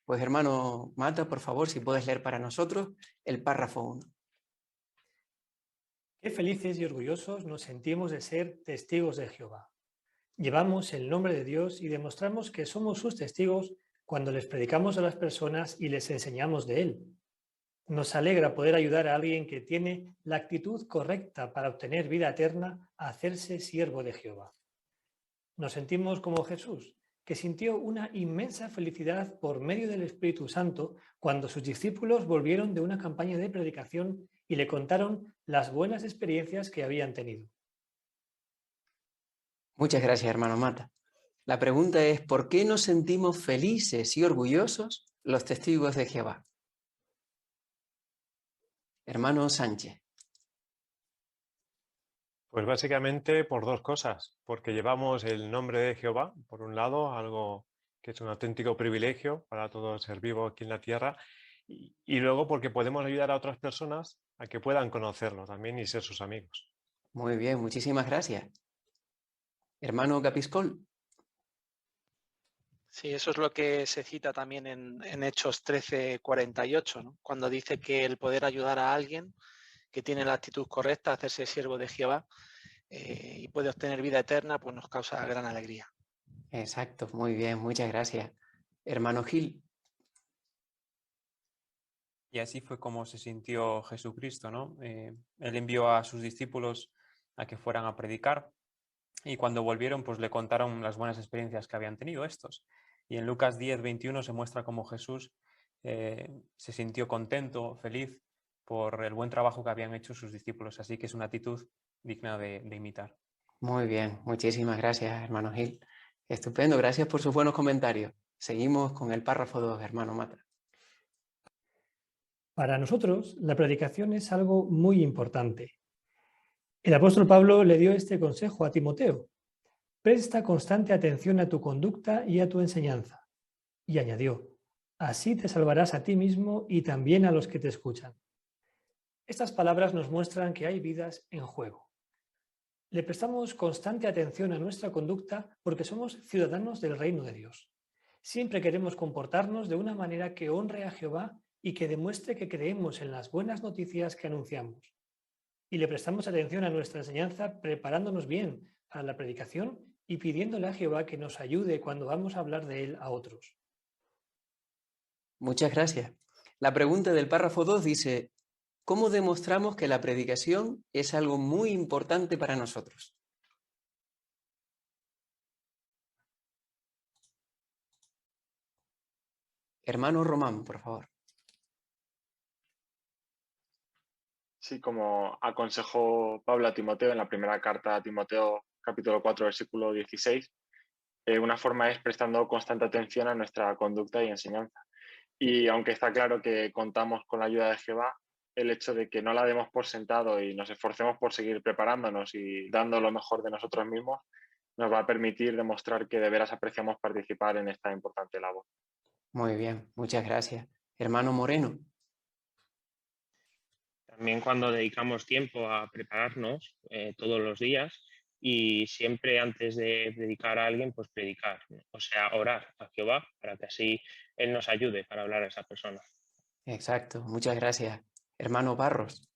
Pues hermano Mata, por favor, si puedes leer para nosotros el párrafo 1. Qué felices y orgullosos nos sentimos de ser testigos de Jehová. Llevamos el nombre de Dios y demostramos que somos sus testigos cuando les predicamos a las personas y les enseñamos de Él. Nos alegra poder ayudar a alguien que tiene la actitud correcta para obtener vida eterna a hacerse siervo de Jehová. Nos sentimos como Jesús, que sintió una inmensa felicidad por medio del Espíritu Santo cuando sus discípulos volvieron de una campaña de predicación y le contaron las buenas experiencias que habían tenido. Muchas gracias, hermano Mata. La pregunta es, ¿por qué nos sentimos felices y orgullosos los testigos de Jehová? Hermano Sánchez. Pues básicamente por dos cosas, porque llevamos el nombre de Jehová, por un lado, algo que es un auténtico privilegio para todo ser vivo aquí en la tierra, y luego porque podemos ayudar a otras personas a que puedan conocerlo también y ser sus amigos. Muy bien, muchísimas gracias. Hermano Capiscol. Sí, eso es lo que se cita también en Hechos 13:48, ¿no? Cuando dice que el poder ayudar a alguien que tiene la actitud correcta, a hacerse siervo de Jehová y puede obtener vida eterna, pues nos causa gran alegría. Exacto, muy bien, muchas gracias. Hermano Gil. Y así fue como se sintió Jesucristo, ¿no? Él envió a sus discípulos a que fueran a predicar y cuando volvieron pues le contaron las buenas experiencias que habían tenido estos. Y en Lucas 10:21 se muestra cómo Jesús se sintió contento, feliz por el buen trabajo que habían hecho sus discípulos. Así que es una actitud digna de imitar. Muy bien, muchísimas gracias, hermano Gil. Estupendo, gracias por sus buenos comentarios. Seguimos con el párrafo 2, hermano Mata. Para nosotros, la predicación es algo muy importante. El apóstol Pablo le dio este consejo a Timoteo: presta constante atención a tu conducta y a tu enseñanza. Y añadió: así te salvarás a ti mismo y también a los que te escuchan. Estas palabras nos muestran que hay vidas en juego. Le prestamos constante atención a nuestra conducta porque somos ciudadanos del reino de Dios. Siempre queremos comportarnos de una manera que honre a Jehová y que demuestre que creemos en las buenas noticias que anunciamos. Y le prestamos atención a nuestra enseñanza preparándonos bien para la predicación y pidiéndole a Jehová que nos ayude cuando vamos a hablar de él a otros. Muchas gracias. La pregunta del párrafo 2 dice: ¿cómo demostramos que la predicación es algo muy importante para nosotros? Hermano Román, por favor. Sí, como aconsejó Pablo a Timoteo en la primera carta a Timoteo, capítulo 4, versículo 16, una forma es prestando constante atención a nuestra conducta y enseñanza. Y aunque está claro que contamos con la ayuda de Jehová, el hecho de que no la demos por sentado y nos esforcemos por seguir preparándonos y dando lo mejor de nosotros mismos, nos va a permitir demostrar que de veras apreciamos participar en esta importante labor. Muy bien, muchas gracias. Hermano Moreno. También cuando dedicamos tiempo a prepararnos todos los días y siempre antes de predicar a alguien, pues predicar, ¿no? O sea, orar a Jehová para que así Él nos ayude para hablar a esa persona. Exacto, muchas gracias. Hermano Barros.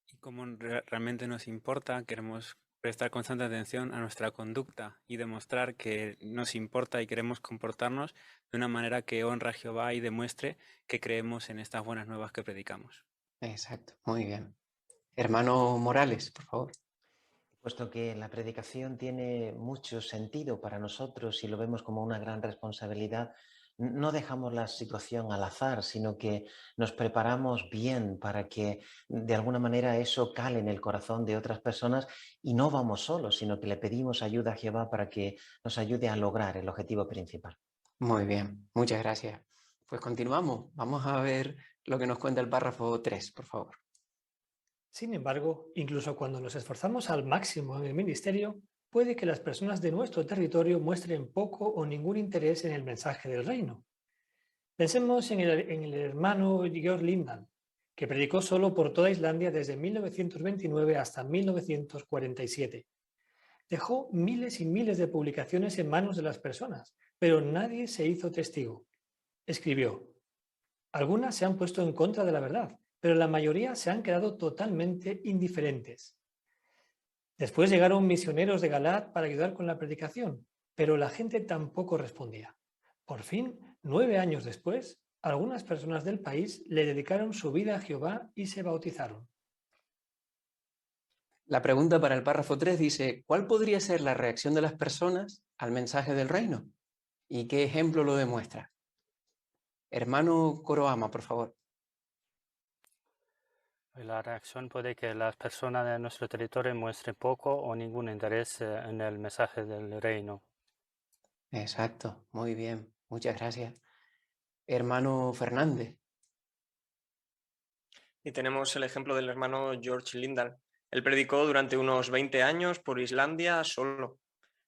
Y como realmente nos importa, queremos prestar constante atención a nuestra conducta y demostrar que nos importa y queremos comportarnos de una manera que honra a Jehová y demuestre que creemos en estas buenas nuevas que predicamos. Exacto, muy bien. Hermano Morales, por favor. Puesto que la predicación tiene mucho sentido para nosotros y lo vemos como una gran responsabilidad, no dejamos la situación al azar, sino que nos preparamos bien para que de alguna manera eso cale en el corazón de otras personas y no vamos solos, sino que le pedimos ayuda a Jehová para que nos ayude a lograr el objetivo principal. Muy bien, muchas gracias. Pues continuamos. Vamos a ver lo que nos cuenta el párrafo 3, por favor. Sin embargo, incluso cuando nos esforzamos al máximo en el ministerio, puede que las personas de nuestro territorio muestren poco o ningún interés en el mensaje del reino. Pensemos en el hermano Georg Lindan, que predicó solo por toda Islandia desde 1929 hasta 1947. Dejó miles y miles de publicaciones en manos de las personas, pero nadie se hizo testigo. Escribió: algunas se han puesto en contra de la verdad, pero la mayoría se han quedado totalmente indiferentes. Después llegaron misioneros de Galat para ayudar con la predicación, pero la gente tampoco respondía. Por fin, 9 años después, algunas personas del país le dedicaron su vida a Jehová y se bautizaron. La pregunta para el párrafo 3 dice: ¿cuál podría ser la reacción de las personas al mensaje del reino? ¿Y qué ejemplo lo demuestra? Hermano Coroama, por favor. La reacción puede que las personas de nuestro territorio muestren poco o ningún interés en el mensaje del reino. Exacto, muy bien, muchas gracias. Hermano Fernández. Y tenemos el ejemplo del hermano Georg Lindan. Él predicó durante unos 20 años por Islandia solo.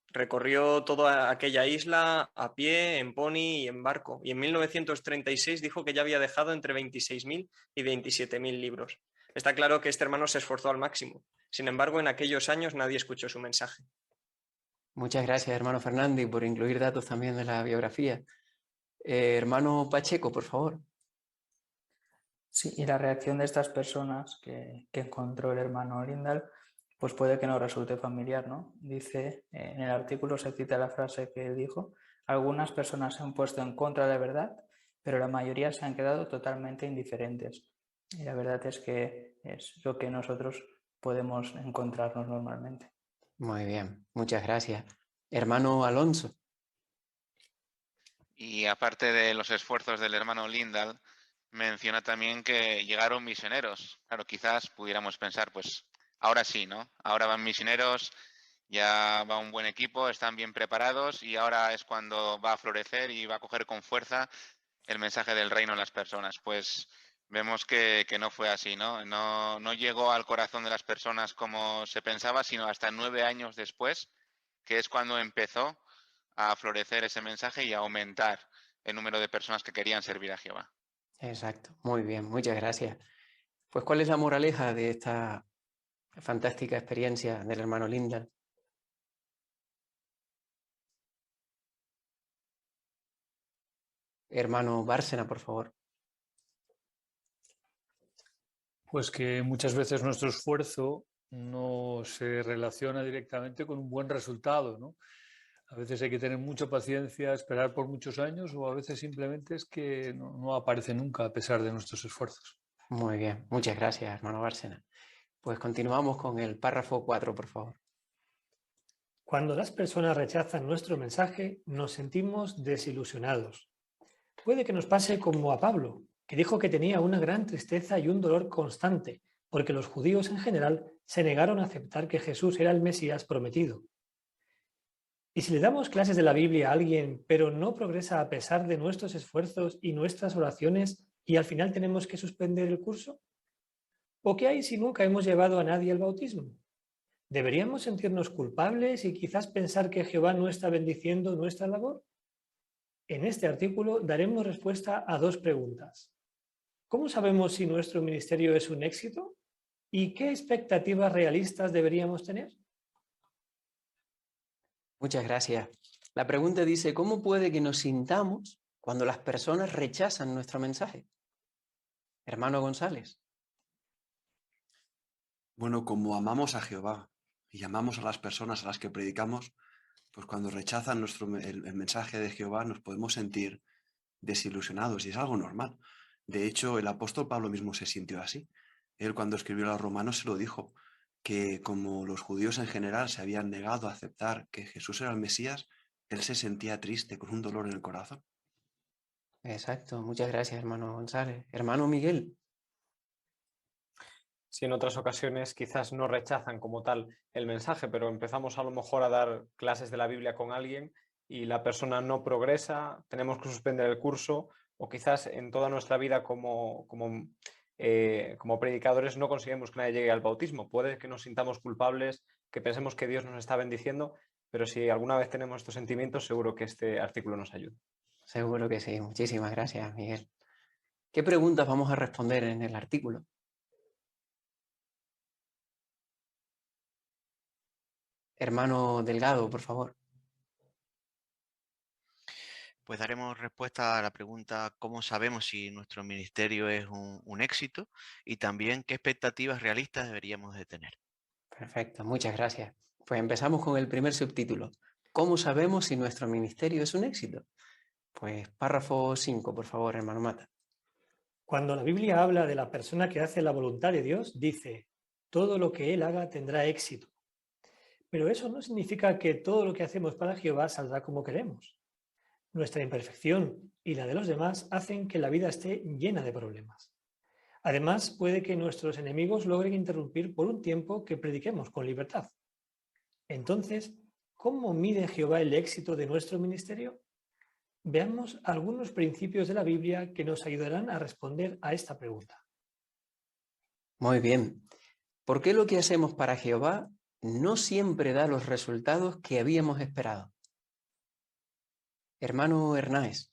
Recorrió toda aquella isla a pie, en pony y en barco. Y en 1936 dijo que ya había dejado entre 26.000 y 27.000 libros. Está claro que este hermano se esforzó al máximo. Sin embargo, en aquellos años nadie escuchó su mensaje. Muchas gracias, hermano Fernández, por incluir datos también de la biografía. Hermano Pacheco, por favor. Sí, y la reacción de estas personas que encontró el hermano Lindal, pues puede que nos resulte familiar, ¿no? Dice, en el artículo se cita la frase que él dijo: Algunas personas se han puesto en contra de la verdad, pero la mayoría se han quedado totalmente indiferentes. Y la verdad es que es lo que nosotros podemos encontrarnos normalmente. Muy bien, muchas gracias. Hermano Alonso. Y aparte de los esfuerzos del hermano Lindahl, menciona también que llegaron misioneros. Claro, quizás pudiéramos pensar, pues ahora sí, ¿no? Ahora van misioneros, ya va un buen equipo, están bien preparados y ahora es cuando va a florecer y va a coger con fuerza el mensaje del reino en las personas. Pues vemos que no fue así, ¿no? No llegó al corazón de las personas como se pensaba, sino hasta 9 años después, que es cuando empezó a florecer ese mensaje y a aumentar el número de personas que querían servir a Jehová. Exacto, muy bien, muchas gracias. Pues, ¿cuál es la moraleja de esta fantástica experiencia del hermano Lindahl? Hermano Bárcena, por favor. Pues que muchas veces nuestro esfuerzo no se relaciona directamente con un buen resultado, ¿no? A veces hay que tener mucha paciencia, esperar por muchos años, o a veces simplemente es que no aparece nunca a pesar de nuestros esfuerzos. Muy bien, muchas gracias, hermano Bárcena. Pues continuamos con el párrafo 4, por favor. Cuando las personas rechazan nuestro mensaje, nos sentimos desilusionados. Puede que nos pase como a Pablo, que dijo que tenía una gran tristeza y un dolor constante, porque los judíos en general se negaron a aceptar que Jesús era el Mesías prometido. Y si le damos clases de la Biblia a alguien, pero no progresa a pesar de nuestros esfuerzos y nuestras oraciones, y al final tenemos que suspender el curso, ¿o qué hay si nunca hemos llevado a nadie al bautismo? ¿Deberíamos sentirnos culpables y quizás pensar que Jehová no está bendiciendo nuestra labor? En este artículo daremos respuesta a 2 preguntas. ¿Cómo sabemos si nuestro ministerio es un éxito? ¿Y qué expectativas realistas deberíamos tener? Muchas gracias. La pregunta dice, ¿cómo puede que nos sintamos cuando las personas rechazan nuestro mensaje? Hermano González. Bueno, como amamos a Jehová y amamos a las personas a las que predicamos, pues cuando rechazan el mensaje de Jehová nos podemos sentir desilusionados y es algo normal. De hecho, el apóstol Pablo mismo se sintió así. Él cuando escribió a los romanos se lo dijo, que como los judíos en general se habían negado a aceptar que Jesús era el Mesías, él se sentía triste, con un dolor en el corazón. Exacto, muchas gracias, hermano González. Hermano Miguel. Sí, en otras ocasiones quizás no rechazan como tal el mensaje, pero empezamos a lo mejor a dar clases de la Biblia con alguien y la persona no progresa, tenemos que suspender el curso o quizás en toda nuestra vida como predicadores no conseguimos que nadie llegue al bautismo. Puede que nos sintamos culpables, que pensemos que Dios nos está bendiciendo, pero si alguna vez tenemos estos sentimientos, seguro que este artículo nos ayuda. Seguro que sí. Muchísimas gracias, Miguel. ¿Qué preguntas vamos a responder en el artículo? Hermano Delgado, por favor. Pues daremos respuesta a la pregunta ¿cómo sabemos si nuestro ministerio es un éxito? Y también qué expectativas realistas deberíamos de tener. Perfecto, muchas gracias. Pues empezamos con el primer subtítulo. ¿Cómo sabemos si nuestro ministerio es un éxito? Pues párrafo 5, por favor, hermano Mata. Cuando la Biblia habla de la persona que hace la voluntad de Dios, dice, todo lo que él haga tendrá éxito. Pero eso no significa que todo lo que hacemos para Jehová saldrá como queremos. Nuestra imperfección y la de los demás hacen que la vida esté llena de problemas. Además, puede que nuestros enemigos logren interrumpir por un tiempo que prediquemos con libertad. Entonces, ¿cómo mide Jehová el éxito de nuestro ministerio? Veamos algunos principios de la Biblia que nos ayudarán a responder a esta pregunta. Muy bien. ¿Por qué lo que hacemos para Jehová no siempre da los resultados que habíamos esperado? Hermano Hernáez.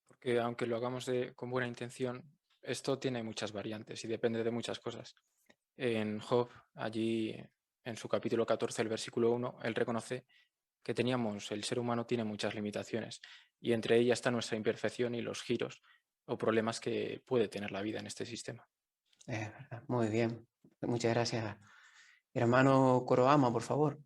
Porque aunque lo hagamos con buena intención, esto tiene muchas variantes y depende de muchas cosas. En Job, allí en su capítulo 14, el versículo 1, él reconoce que el ser humano tiene muchas limitaciones y entre ellas está nuestra imperfección y los giros o problemas que puede tener la vida en este sistema. Muy bien, muchas gracias. Hermano Coroama, por favor.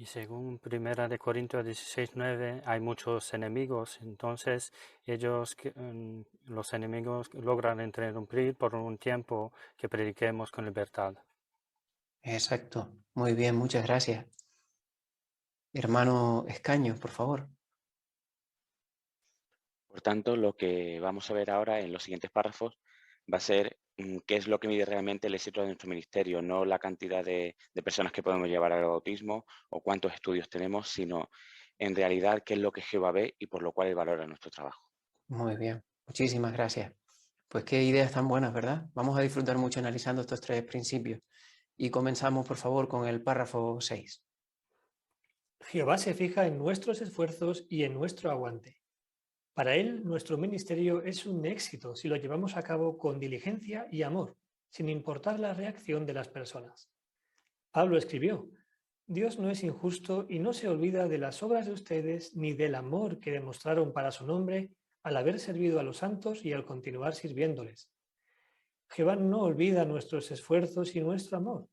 Y según 1 de Corintios 16:9, hay muchos enemigos, entonces los enemigos logran interrumpir por un tiempo que prediquemos con libertad. Exacto. Muy bien, muchas gracias. Hermano Escaño, por favor. Por tanto, lo que vamos a ver ahora en los siguientes párrafos va a ser qué es lo que mide realmente el éxito de nuestro ministerio, no la cantidad de personas que podemos llevar al bautismo o cuántos estudios tenemos, sino en realidad qué es lo que Jehová ve y por lo cual él valora nuestro trabajo. Muy bien, muchísimas gracias. Pues qué ideas tan buenas, ¿verdad? Vamos a disfrutar mucho analizando estos 3 principios. Y comenzamos, por favor, con el párrafo 6. Jehová se fija en nuestros esfuerzos y en nuestro aguante. Para él, nuestro ministerio es un éxito si lo llevamos a cabo con diligencia y amor, sin importar la reacción de las personas. Pablo escribió: Dios no es injusto y no se olvida de las obras de ustedes ni del amor que demostraron para su nombre al haber servido a los santos y al continuar sirviéndoles. Jehová no olvida nuestros esfuerzos y nuestro amor,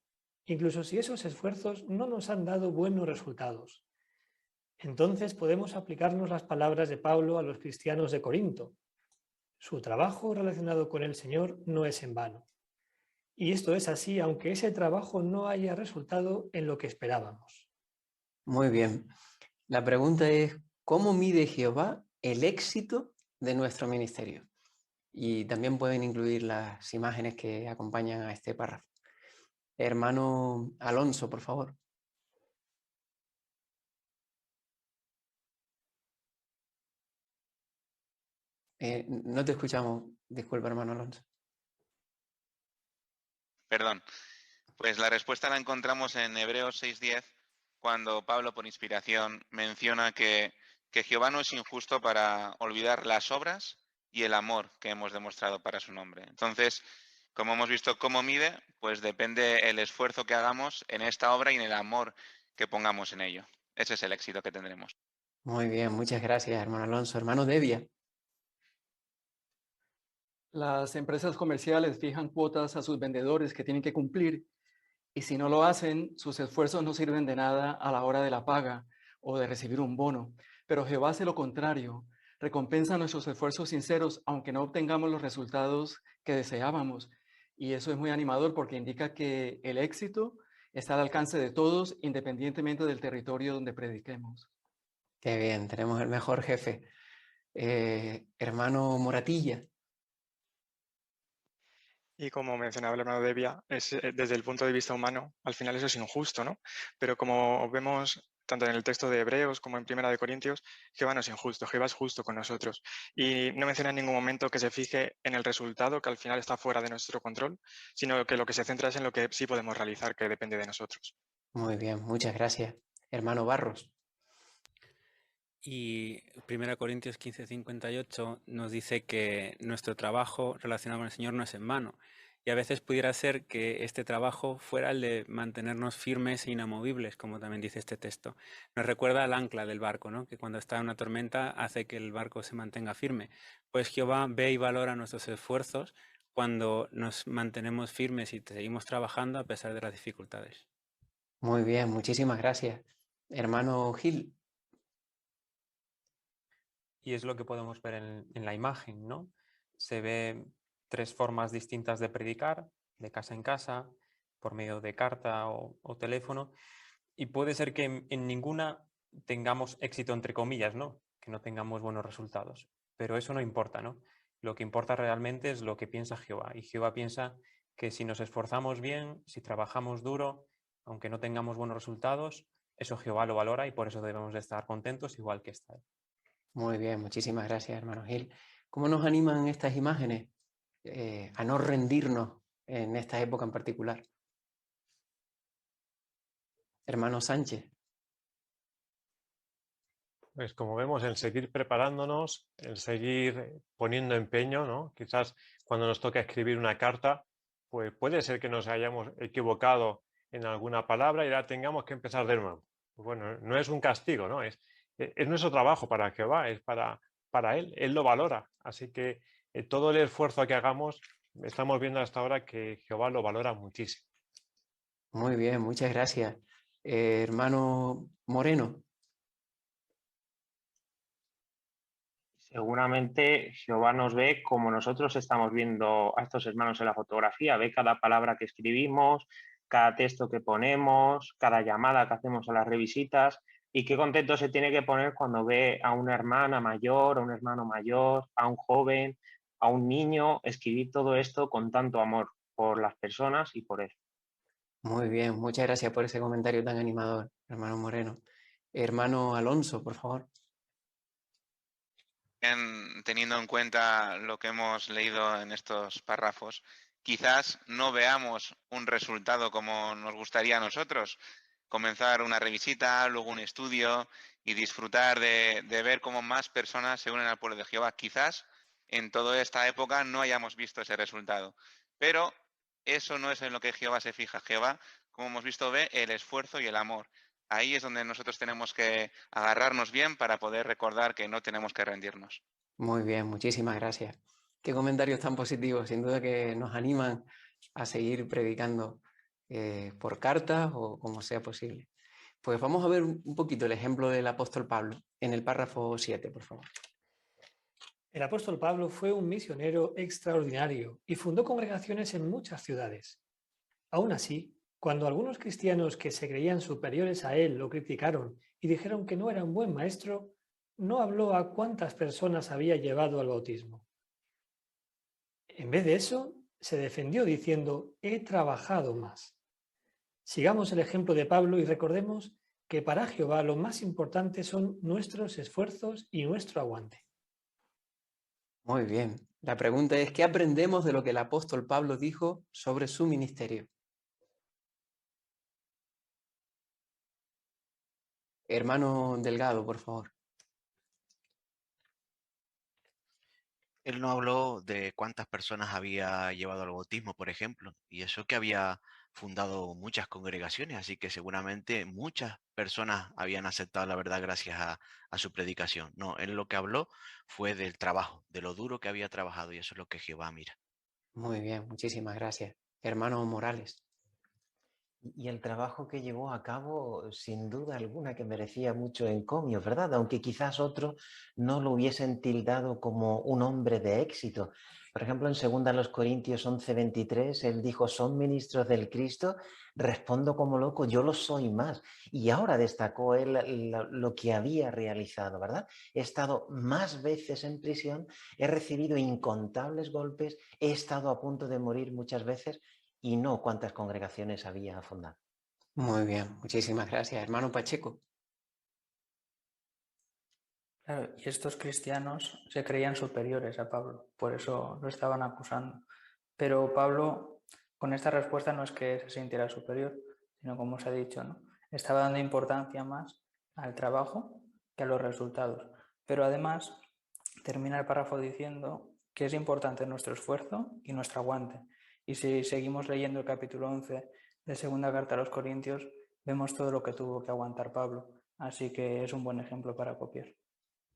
incluso si esos esfuerzos no nos han dado buenos resultados. Entonces podemos aplicarnos las palabras de Pablo a los cristianos de Corinto. Su trabajo relacionado con el Señor no es en vano. Y esto es así aunque ese trabajo no haya resultado en lo que esperábamos. Muy bien. La pregunta es, ¿cómo mide Jehová el éxito de nuestro ministerio? Y también pueden incluir las imágenes que acompañan a este párrafo. Hermano Alonso, por favor. No te escuchamos. Disculpa, hermano Alonso. Perdón. Pues la respuesta la encontramos en Hebreos 6:10, cuando Pablo, por inspiración, menciona que Jehová no es injusto para olvidar las obras y el amor que hemos demostrado para su nombre. Entonces, como hemos visto cómo mide, pues depende el esfuerzo que hagamos en esta obra y en el amor que pongamos en ello. Ese es el éxito que tendremos. Muy bien, muchas gracias, hermano Alonso. Hermano Devia. Las empresas comerciales fijan cuotas a sus vendedores que tienen que cumplir y si no lo hacen, sus esfuerzos no sirven de nada a la hora de la paga o de recibir un bono. Pero Jehová hace lo contrario, recompensa nuestros esfuerzos sinceros aunque no obtengamos los resultados que deseábamos. Y eso es muy animador porque indica que el éxito está al alcance de todos independientemente del territorio donde prediquemos. Qué bien, tenemos el mejor jefe. Hermano Moratilla. Y como mencionaba el hermano Devia, desde el punto de vista humano, al final eso es injusto, ¿no? Pero como vemos tanto en el texto de Hebreos como en 1 de Corintios, Jehová no es injusto, Jehová es justo con nosotros. Y no menciona en ningún momento que se fije en el resultado, que al final está fuera de nuestro control, sino que lo que se centra es en lo que sí podemos realizar, que depende de nosotros. Muy bien, muchas gracias. Hermano Barros. Y 1 Corintios 15:58 nos dice que nuestro trabajo relacionado con el Señor no es en vano. Y a veces pudiera ser que este trabajo fuera el de mantenernos firmes e inamovibles, como también dice este texto. Nos recuerda al ancla del barco, ¿no? Que cuando está en una tormenta hace que el barco se mantenga firme. Pues Jehová ve y valora nuestros esfuerzos cuando nos mantenemos firmes y seguimos trabajando a pesar de las dificultades. Muy bien, muchísimas gracias. Hermano Gil. Y es lo que podemos ver en la imagen, ¿no? Se ve 3 formas distintas de predicar, de casa en casa, por medio de carta o teléfono, y puede ser que en ninguna tengamos éxito, entre comillas, ¿no? Que no tengamos buenos resultados, pero eso no importa, ¿no? Lo que importa realmente es lo que piensa Jehová, y Jehová piensa que si nos esforzamos bien, si trabajamos duro, aunque no tengamos buenos resultados, eso Jehová lo valora y por eso debemos de estar contentos igual que está él. Muy bien, muchísimas gracias, hermano Gil. ¿Cómo nos animan estas imágenes a no rendirnos en esta época en particular? Hermano Sánchez. Pues como vemos, el seguir preparándonos, el seguir poniendo empeño, ¿no? Quizás cuando nos toca escribir una carta, pues puede ser que nos hayamos equivocado en alguna palabra y la tengamos que empezar de nuevo. Pues bueno, no es un castigo, ¿no? Es nuestro trabajo para Jehová, es para Él lo valora. Así que todo el esfuerzo que hagamos, estamos viendo hasta ahora que Jehová lo valora muchísimo. Muy bien, muchas gracias. Hermano Moreno. Seguramente Jehová nos ve como nosotros estamos viendo a estos hermanos en la fotografía, ve cada palabra que escribimos, cada texto que ponemos, cada llamada que hacemos a las revisitas, y qué contento se tiene que poner cuando ve a una hermana mayor, a un hermano mayor, a un joven, a un niño, escribir todo esto con tanto amor por las personas y por él. Muy bien, muchas gracias por ese comentario tan animador, hermano Moreno. Hermano Alonso, por favor. Teniendo en cuenta lo que hemos leído en estos párrafos, quizás no veamos un resultado como nos gustaría a nosotros. Comenzar una revisita, luego un estudio y disfrutar de ver cómo más personas se unen al pueblo de Jehová. Quizás en toda esta época no hayamos visto ese resultado, pero eso no es en lo que Jehová se fija. Jehová, como hemos visto, ve el esfuerzo y el amor. Ahí es donde nosotros tenemos que agarrarnos bien para poder recordar que no tenemos que rendirnos. Muy bien, muchísimas gracias. Qué comentarios tan positivos, sin duda que nos animan a seguir predicando por cartas o como sea posible. Pues vamos a ver un poquito el ejemplo del apóstol Pablo en el párrafo 7, por favor. El apóstol Pablo fue un misionero extraordinario y fundó congregaciones en muchas ciudades. Aún así, cuando algunos cristianos que se creían superiores a él lo criticaron y dijeron que no era un buen maestro, no habló a cuántas personas había llevado al bautismo. En vez de eso, se defendió diciendo, he trabajado más. Sigamos el ejemplo de Pablo y recordemos que para Jehová lo más importante son nuestros esfuerzos y nuestro aguante. Muy bien. La pregunta es, ¿qué aprendemos de lo que el apóstol Pablo dijo sobre su ministerio? Hermano Delgado, por favor. Él no habló de cuántas personas había llevado al bautismo, por ejemplo, y eso que había fundado muchas congregaciones, así que seguramente muchas personas habían aceptado la verdad gracias a su predicación. No, él lo que habló fue del trabajo, de lo duro que había trabajado, y eso es lo que Jehová mira. Muy bien, muchísimas gracias. Hermano Morales. Y el trabajo que llevó a cabo, sin duda alguna, que merecía mucho encomio, ¿verdad? Aunque quizás otros no lo hubiesen tildado como un hombre de éxito. Por ejemplo, en 2 Corintios 11:23, él dijo, ¿son ministros del Cristo? Respondo como loco, yo lo soy más. Y ahora destacó él lo que había realizado, ¿verdad? He estado más veces en prisión, he recibido incontables golpes, he estado a punto de morir muchas veces, y no cuántas congregaciones había fundado. Muy bien, muchísimas gracias. Hermano Pacheco. Claro, y estos cristianos se creían superiores a Pablo, por eso lo estaban acusando. Pero Pablo, con esta respuesta, no es que se sintiera superior, sino como os ha dicho, ¿no? Estaba dando importancia más al trabajo que a los resultados. Pero además, termina el párrafo diciendo que es importante nuestro esfuerzo y nuestro aguante. Y si seguimos leyendo el capítulo 11 de segunda carta a los Corintios, vemos todo lo que tuvo que aguantar Pablo. Así que es un buen ejemplo para copiar.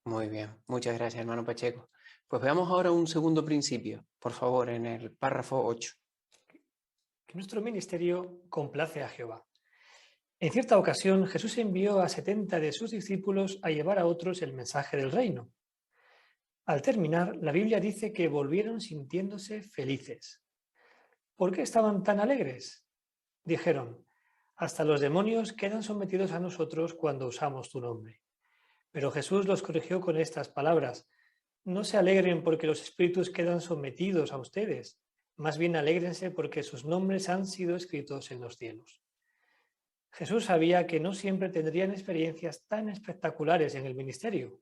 Muy bien, muchas gracias, hermano Pacheco. Pues veamos ahora un segundo principio, por favor, en el párrafo 8. Que nuestro ministerio complace a Jehová. En cierta ocasión, Jesús envió a 70 de sus discípulos a llevar a otros el mensaje del reino. Al terminar, la Biblia dice que volvieron sintiéndose felices. ¿Por qué estaban tan alegres? Dijeron, hasta los demonios quedan sometidos a nosotros cuando usamos tu nombre. Pero Jesús los corrigió con estas palabras, no se alegren porque los espíritus quedan sometidos a ustedes, más bien alégrense porque sus nombres han sido escritos en los cielos. Jesús sabía que no siempre tendrían experiencias tan espectaculares en el ministerio.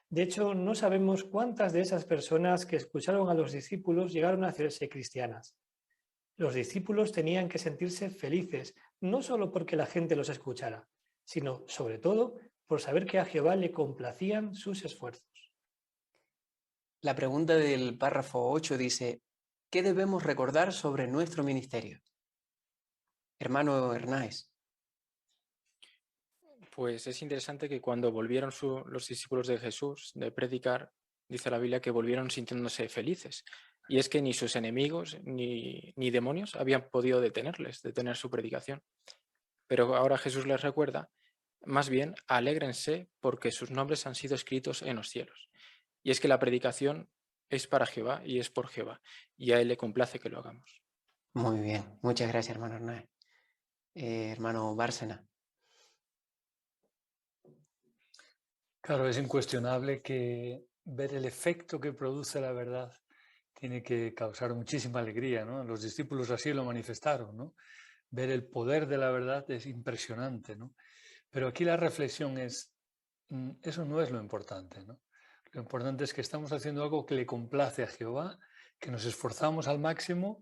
De hecho, no sabemos cuántas de esas personas que escucharon a los discípulos llegaron a hacerse cristianas. Los discípulos tenían que sentirse felices, no solo porque la gente los escuchara, sino, sobre todo, por saber que a Jehová le complacían sus esfuerzos. La pregunta del párrafo 8 dice, ¿qué debemos recordar sobre nuestro ministerio? Hermano Hernáez. Pues es interesante que cuando volvieron los discípulos de Jesús de predicar, dice la Biblia que volvieron sintiéndose felices. Y es que ni sus enemigos ni demonios habían podido detener su predicación. Pero ahora Jesús les recuerda, más bien, alégrense porque sus nombres han sido escritos en los cielos. Y es que la predicación es para Jehová y es por Jehová, y a Él le complace que lo hagamos. Muy bien, muchas gracias, hermano Hernán. Hermano Bárcena. Claro, es incuestionable que ver el efecto que produce la verdad tiene que causar muchísima alegría, ¿no? Los discípulos así lo manifestaron, ¿no? Ver el poder de la verdad es impresionante, ¿no? Pero aquí la reflexión es, eso no es lo importante, ¿no? Lo importante es que estamos haciendo algo que le complace a Jehová, que nos esforzamos al máximo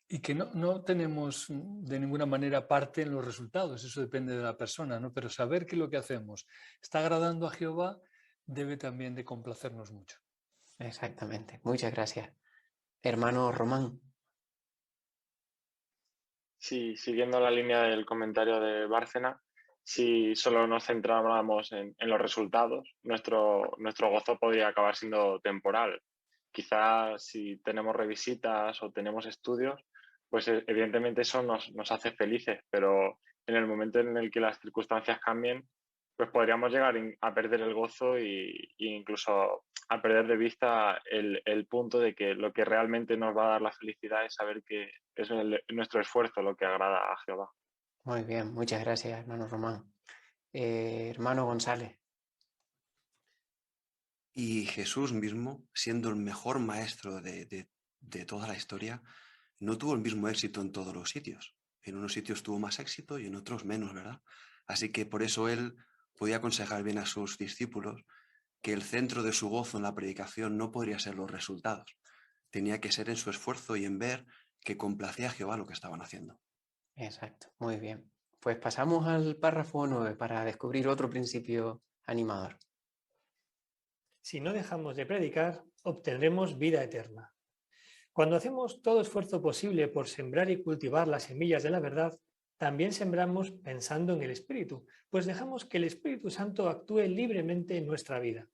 y que no tenemos de ninguna manera parte en los resultados, eso depende de la persona, ¿no? Pero saber que lo que hacemos está agradando a Jehová debe también de complacernos mucho. Exactamente, muchas gracias. Hermano Román. Sí, siguiendo la línea del comentario de Bárcena, si solo nos centráramos en los resultados, nuestro gozo podría acabar siendo temporal. Quizás si tenemos revisitas o tenemos estudios, pues evidentemente eso nos hace felices, pero en el momento en el que las circunstancias cambien, pues podríamos llegar a perder el gozo e incluso a perder de vista el punto de que lo que realmente nos va a dar la felicidad es saber que es nuestro esfuerzo lo que agrada a Jehová. Muy bien, muchas gracias, hermano Román. Hermano González. Y Jesús mismo, siendo el mejor maestro de toda la historia, no tuvo el mismo éxito en todos los sitios. En unos sitios tuvo más éxito y en otros menos, ¿verdad? Así que por eso él podía aconsejar bien a sus discípulos que el centro de su gozo en la predicación no podría ser los resultados. Tenía que ser en su esfuerzo y en ver que complacía a Jehová lo que estaban haciendo. Exacto, muy bien. Pues pasamos al párrafo 9 para descubrir otro principio animador. Si no dejamos de predicar, obtendremos vida eterna. Cuando hacemos todo esfuerzo posible por sembrar y cultivar las semillas de la verdad, también sembramos pensando en el Espíritu, pues dejamos que el Espíritu Santo actúe libremente en nuestra vida.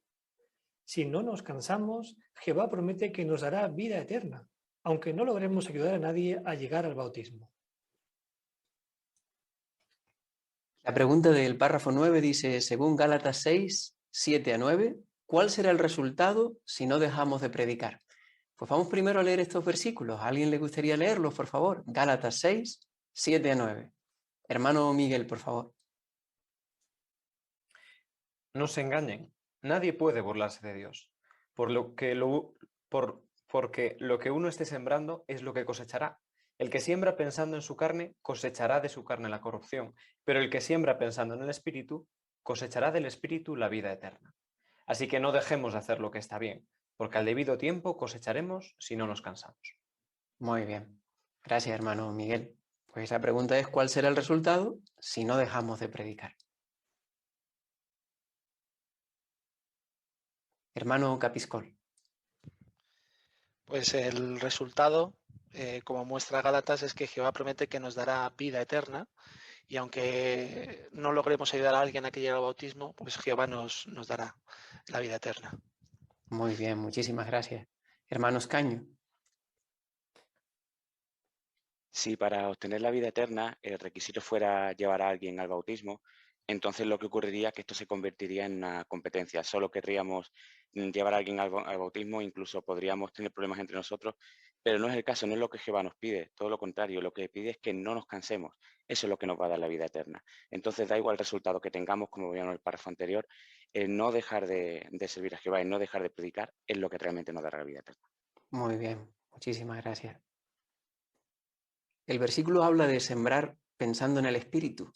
Si no nos cansamos, Jehová promete que nos dará vida eterna, aunque no logremos ayudar a nadie a llegar al bautismo. La pregunta del párrafo 9 dice, según Gálatas 6, 7 a 9, ¿cuál será el resultado si no dejamos de predicar? Pues vamos primero a leer estos versículos. ¿A alguien le gustaría leerlos, por favor? Gálatas 6, 7 a 9. Hermano Miguel, por favor. No se engañen, nadie puede burlarse de Dios, porque lo que uno esté sembrando es lo que cosechará. El que siembra pensando en su carne, cosechará de su carne la corrupción, pero el que siembra pensando en el Espíritu, cosechará del Espíritu la vida eterna. Así que no dejemos de hacer lo que está bien, porque al debido tiempo cosecharemos si no nos cansamos. Muy bien. Gracias, hermano Miguel. Pues la pregunta es, ¿cuál será el resultado si no dejamos de predicar? Hermano Capiscol. Pues el resultado, como muestra Gálatas, es que Jehová promete que nos dará vida eterna y aunque no logremos ayudar a alguien a que llegue al bautismo, pues Jehová nos dará la vida eterna. Muy bien, muchísimas gracias. Hermano Escaño. Si para obtener la vida eterna el requisito fuera llevar a alguien al bautismo, entonces lo que ocurriría es que esto se convertiría en una competencia. Solo querríamos llevar a alguien al bautismo, incluso podríamos tener problemas entre nosotros, pero no es el caso, no es lo que Jehová nos pide, todo lo contrario, lo que pide es que no nos cansemos. Eso es lo que nos va a dar la vida eterna. Entonces da igual el resultado que tengamos, como veíamos en el párrafo anterior, el no dejar de servir a Jehová, el no dejar de predicar, es lo que realmente nos dará la vida eterna. Muy bien, muchísimas gracias. El versículo habla de sembrar pensando en el Espíritu.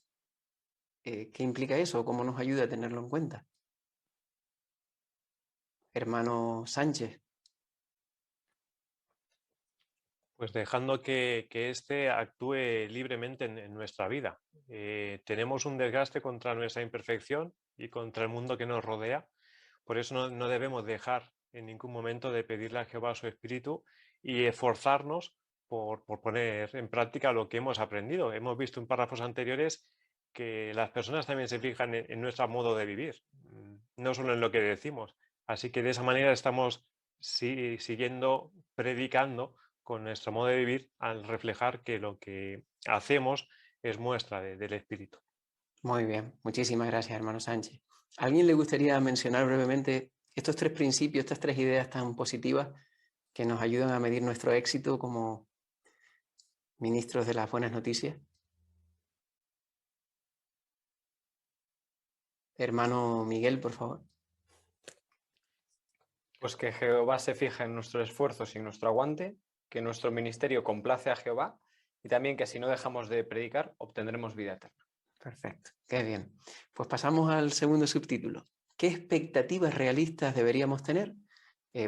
¿Qué implica eso? ¿Cómo nos ayuda a tenerlo en cuenta? Hermano Sánchez. Pues dejando que éste actúe libremente en nuestra vida. Tenemos un desgaste contra nuestra imperfección y contra el mundo que nos rodea. Por eso no debemos dejar en ningún momento de pedirle a Jehová su Espíritu y esforzarnos por poner en práctica lo que hemos aprendido. Hemos visto en párrafos anteriores que las personas también se fijan en nuestro modo de vivir, no solo en lo que decimos. Así que de esa manera estamos siguiendo predicando con nuestro modo de vivir al reflejar que lo que hacemos es muestra del Espíritu. Muy bien, muchísimas gracias, hermano Sánchez. ¿A alguien le gustaría mencionar brevemente estos 3 principios, estas 3 ideas tan positivas que nos ayudan a medir nuestro éxito como ministros de las buenas noticias? Hermano Miguel, por favor. Pues que Jehová se fije en nuestros esfuerzos y en nuestro aguante, que nuestro ministerio complace a Jehová y también que si no dejamos de predicar obtendremos vida eterna. Perfecto, qué bien. Pues pasamos al segundo subtítulo. ¿Qué expectativas realistas deberíamos tener?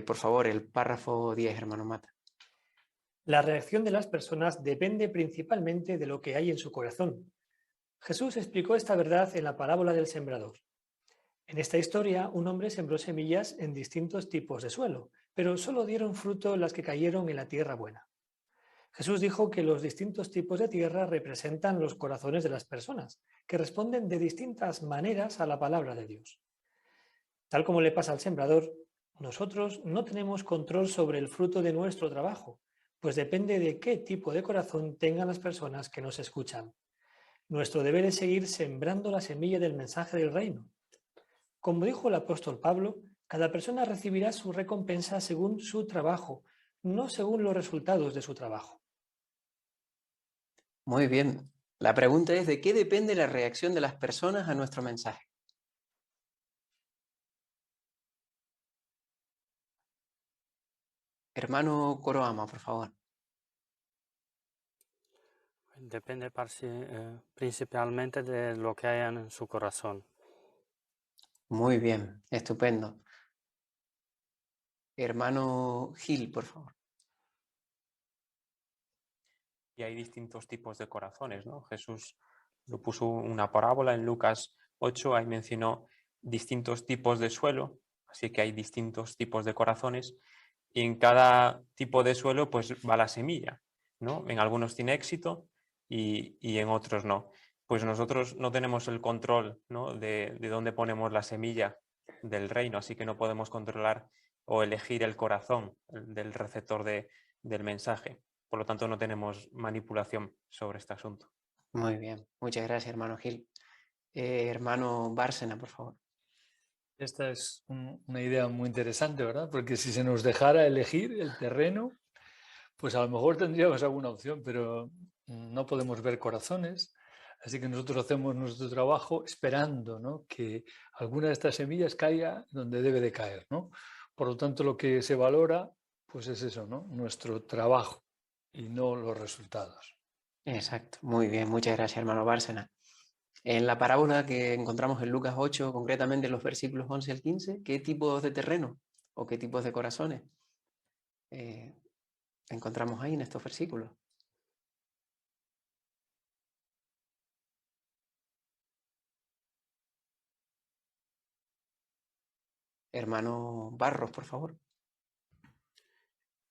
Por favor, el párrafo 10, hermano Mata. La reacción de las personas depende principalmente de lo que hay en su corazón. Jesús explicó esta verdad en la parábola del sembrador. En esta historia, un hombre sembró semillas en distintos tipos de suelo, pero solo dieron fruto las que cayeron en la tierra buena. Jesús dijo que los distintos tipos de tierra representan los corazones de las personas, que responden de distintas maneras a la palabra de Dios. Tal como le pasa al sembrador, nosotros no tenemos control sobre el fruto de nuestro trabajo, pues depende de qué tipo de corazón tengan las personas que nos escuchan. Nuestro deber es seguir sembrando la semilla del mensaje del reino. Como dijo el apóstol Pablo, cada persona recibirá su recompensa según su trabajo, no según los resultados de su trabajo. Muy bien. La pregunta es, ¿de qué depende la reacción de las personas a nuestro mensaje? Hermano Coroama, por favor. Depende principalmente de lo que haya en su corazón. Muy bien, estupendo. Hermano Gil, por favor. Y hay distintos tipos de corazones, ¿no? Jesús lo puso una parábola en Lucas 8, ahí mencionó distintos tipos de suelo, así que hay distintos tipos de corazones y en cada tipo de suelo pues va la semilla, ¿no? En algunos tiene éxito y en otros no. Pues nosotros no tenemos el control, ¿no? de dónde ponemos la semilla del reino, así que no podemos controlar o elegir el corazón del receptor del mensaje. Por lo tanto, no tenemos manipulación sobre este asunto. Muy bien, muchas gracias, hermano Gil. Hermano Bárcena, por favor. Esta es una idea muy interesante, ¿verdad? Porque si se nos dejara elegir el terreno, pues a lo mejor tendríamos alguna opción, pero no podemos ver corazones. Así que nosotros hacemos nuestro trabajo esperando, ¿no?, que alguna de estas semillas caiga donde debe de caer, ¿no? Por lo tanto, lo que se valora, pues es eso, ¿no?, nuestro trabajo y no los resultados. Exacto, muy bien, muchas gracias, hermano Bárcena. En la parábola que encontramos en Lucas 8, concretamente en los versículos 11 al 15, ¿qué tipos de terreno o qué tipos de corazones encontramos ahí en estos versículos? Hermano Barros, por favor.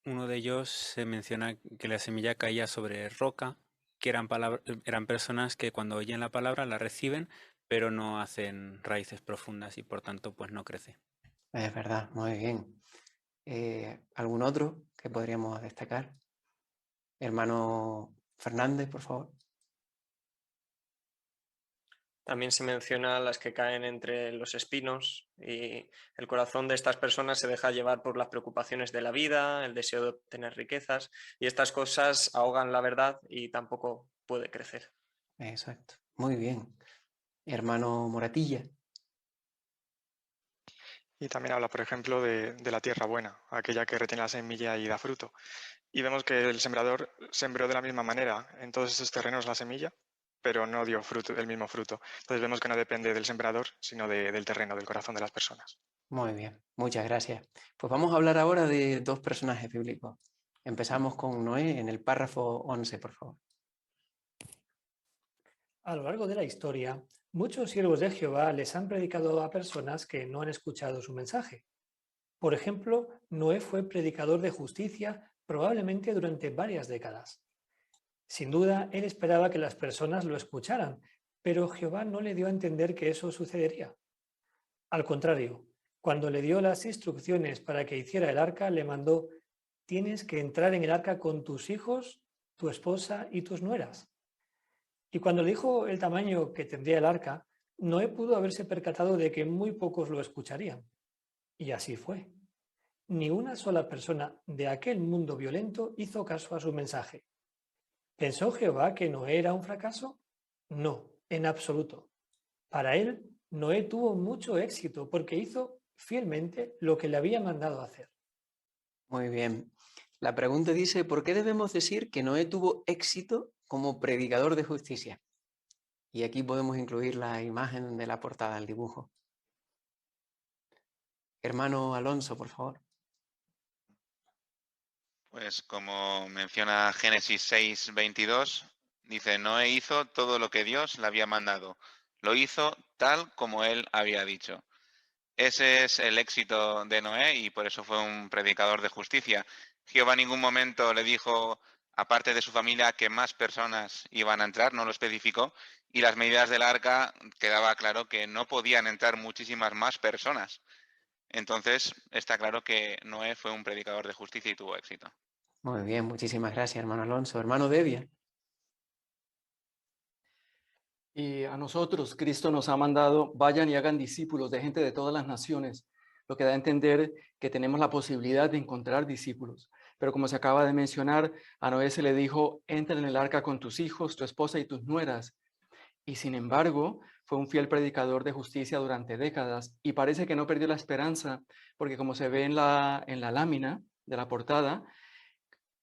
Uno de ellos se menciona que la semilla caía sobre roca, que eran personas que cuando oyen la palabra la reciben, pero no hacen raíces profundas y por tanto pues no crece. Es verdad, muy bien. ¿Algún otro que podríamos destacar? Hermano Fernández, por favor. También se menciona las que caen entre los espinos y el corazón de estas personas se deja llevar por las preocupaciones de la vida, el deseo de obtener riquezas y estas cosas ahogan la verdad y tampoco puede crecer. Exacto, muy bien. Hermano Moratilla. Y también habla, por ejemplo, de la tierra buena, aquella que retiene la semilla y da fruto. Y vemos que el sembrador sembró de la misma manera en todos estos terrenos la semilla, pero no dio fruto, el mismo fruto. Entonces vemos que no depende del sembrador, sino del terreno, del corazón de las personas. Muy bien, muchas gracias. Pues vamos a hablar ahora de dos personajes bíblicos. Empezamos con Noé en el párrafo 11, por favor. A lo largo de la historia, muchos siervos de Jehová les han predicado a personas que no han escuchado su mensaje. Por ejemplo, Noé fue predicador de justicia probablemente durante varias décadas. Sin duda, él esperaba que las personas lo escucharan, pero Jehová no le dio a entender que eso sucedería. Al contrario, cuando le dio las instrucciones para que hiciera el arca, le mandó: tienes que entrar en el arca con tus hijos, tu esposa y tus nueras. Y cuando le dijo el tamaño que tendría el arca, Noé pudo haberse percatado de que muy pocos lo escucharían. Y así fue. Ni una sola persona de aquel mundo violento hizo caso a su mensaje. ¿Pensó Jehová que Noé era un fracaso? No, en absoluto. Para él, Noé tuvo mucho éxito porque hizo fielmente lo que le había mandado hacer. Muy bien. La pregunta dice, ¿por qué debemos decir que Noé tuvo éxito como predicador de justicia? Y aquí podemos incluir la imagen de la portada, el dibujo. Hermano Alonso, por favor. Pues como menciona Génesis 6:22, dice, Noé hizo todo lo que Dios le había mandado. Lo hizo tal como él había dicho. Ese es el éxito de Noé y por eso fue un predicador de justicia. Jehová en ningún momento le dijo, aparte de su familia, que más personas iban a entrar, no lo especificó, y las medidas del arca quedaba claro que no podían entrar muchísimas más personas. Entonces está claro que Noé fue un predicador de justicia y tuvo éxito. Muy bien, muchísimas gracias, hermano Alonso. Hermano Devia. Y a nosotros, Cristo nos ha mandado, vayan y hagan discípulos de gente de todas las naciones, lo que da a entender que tenemos la posibilidad de encontrar discípulos. Pero como se acaba de mencionar, a Noé se le dijo, entra en el arca con tus hijos, tu esposa y tus nueras. Y sin embargo, fue un fiel predicador de justicia durante décadas y parece que no perdió la esperanza, porque como se ve en la lámina de la portada,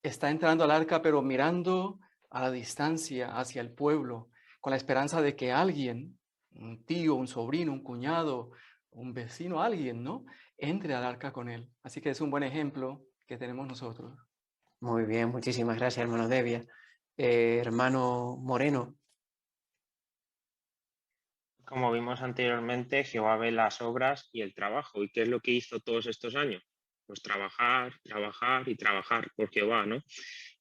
está entrando al arca, pero mirando a la distancia hacia el pueblo, con la esperanza de que alguien, un tío, un sobrino, un cuñado, un vecino, alguien, ¿no?, entre al arca con él. Así que es un buen ejemplo que tenemos nosotros. Muy bien, muchísimas gracias, hermano Devia. Hermano Moreno. Como vimos anteriormente, Jehová ve las obras y el trabajo. ¿Y qué es lo que hizo todos estos años? Pues trabajar, trabajar y trabajar por Jehová, ¿no?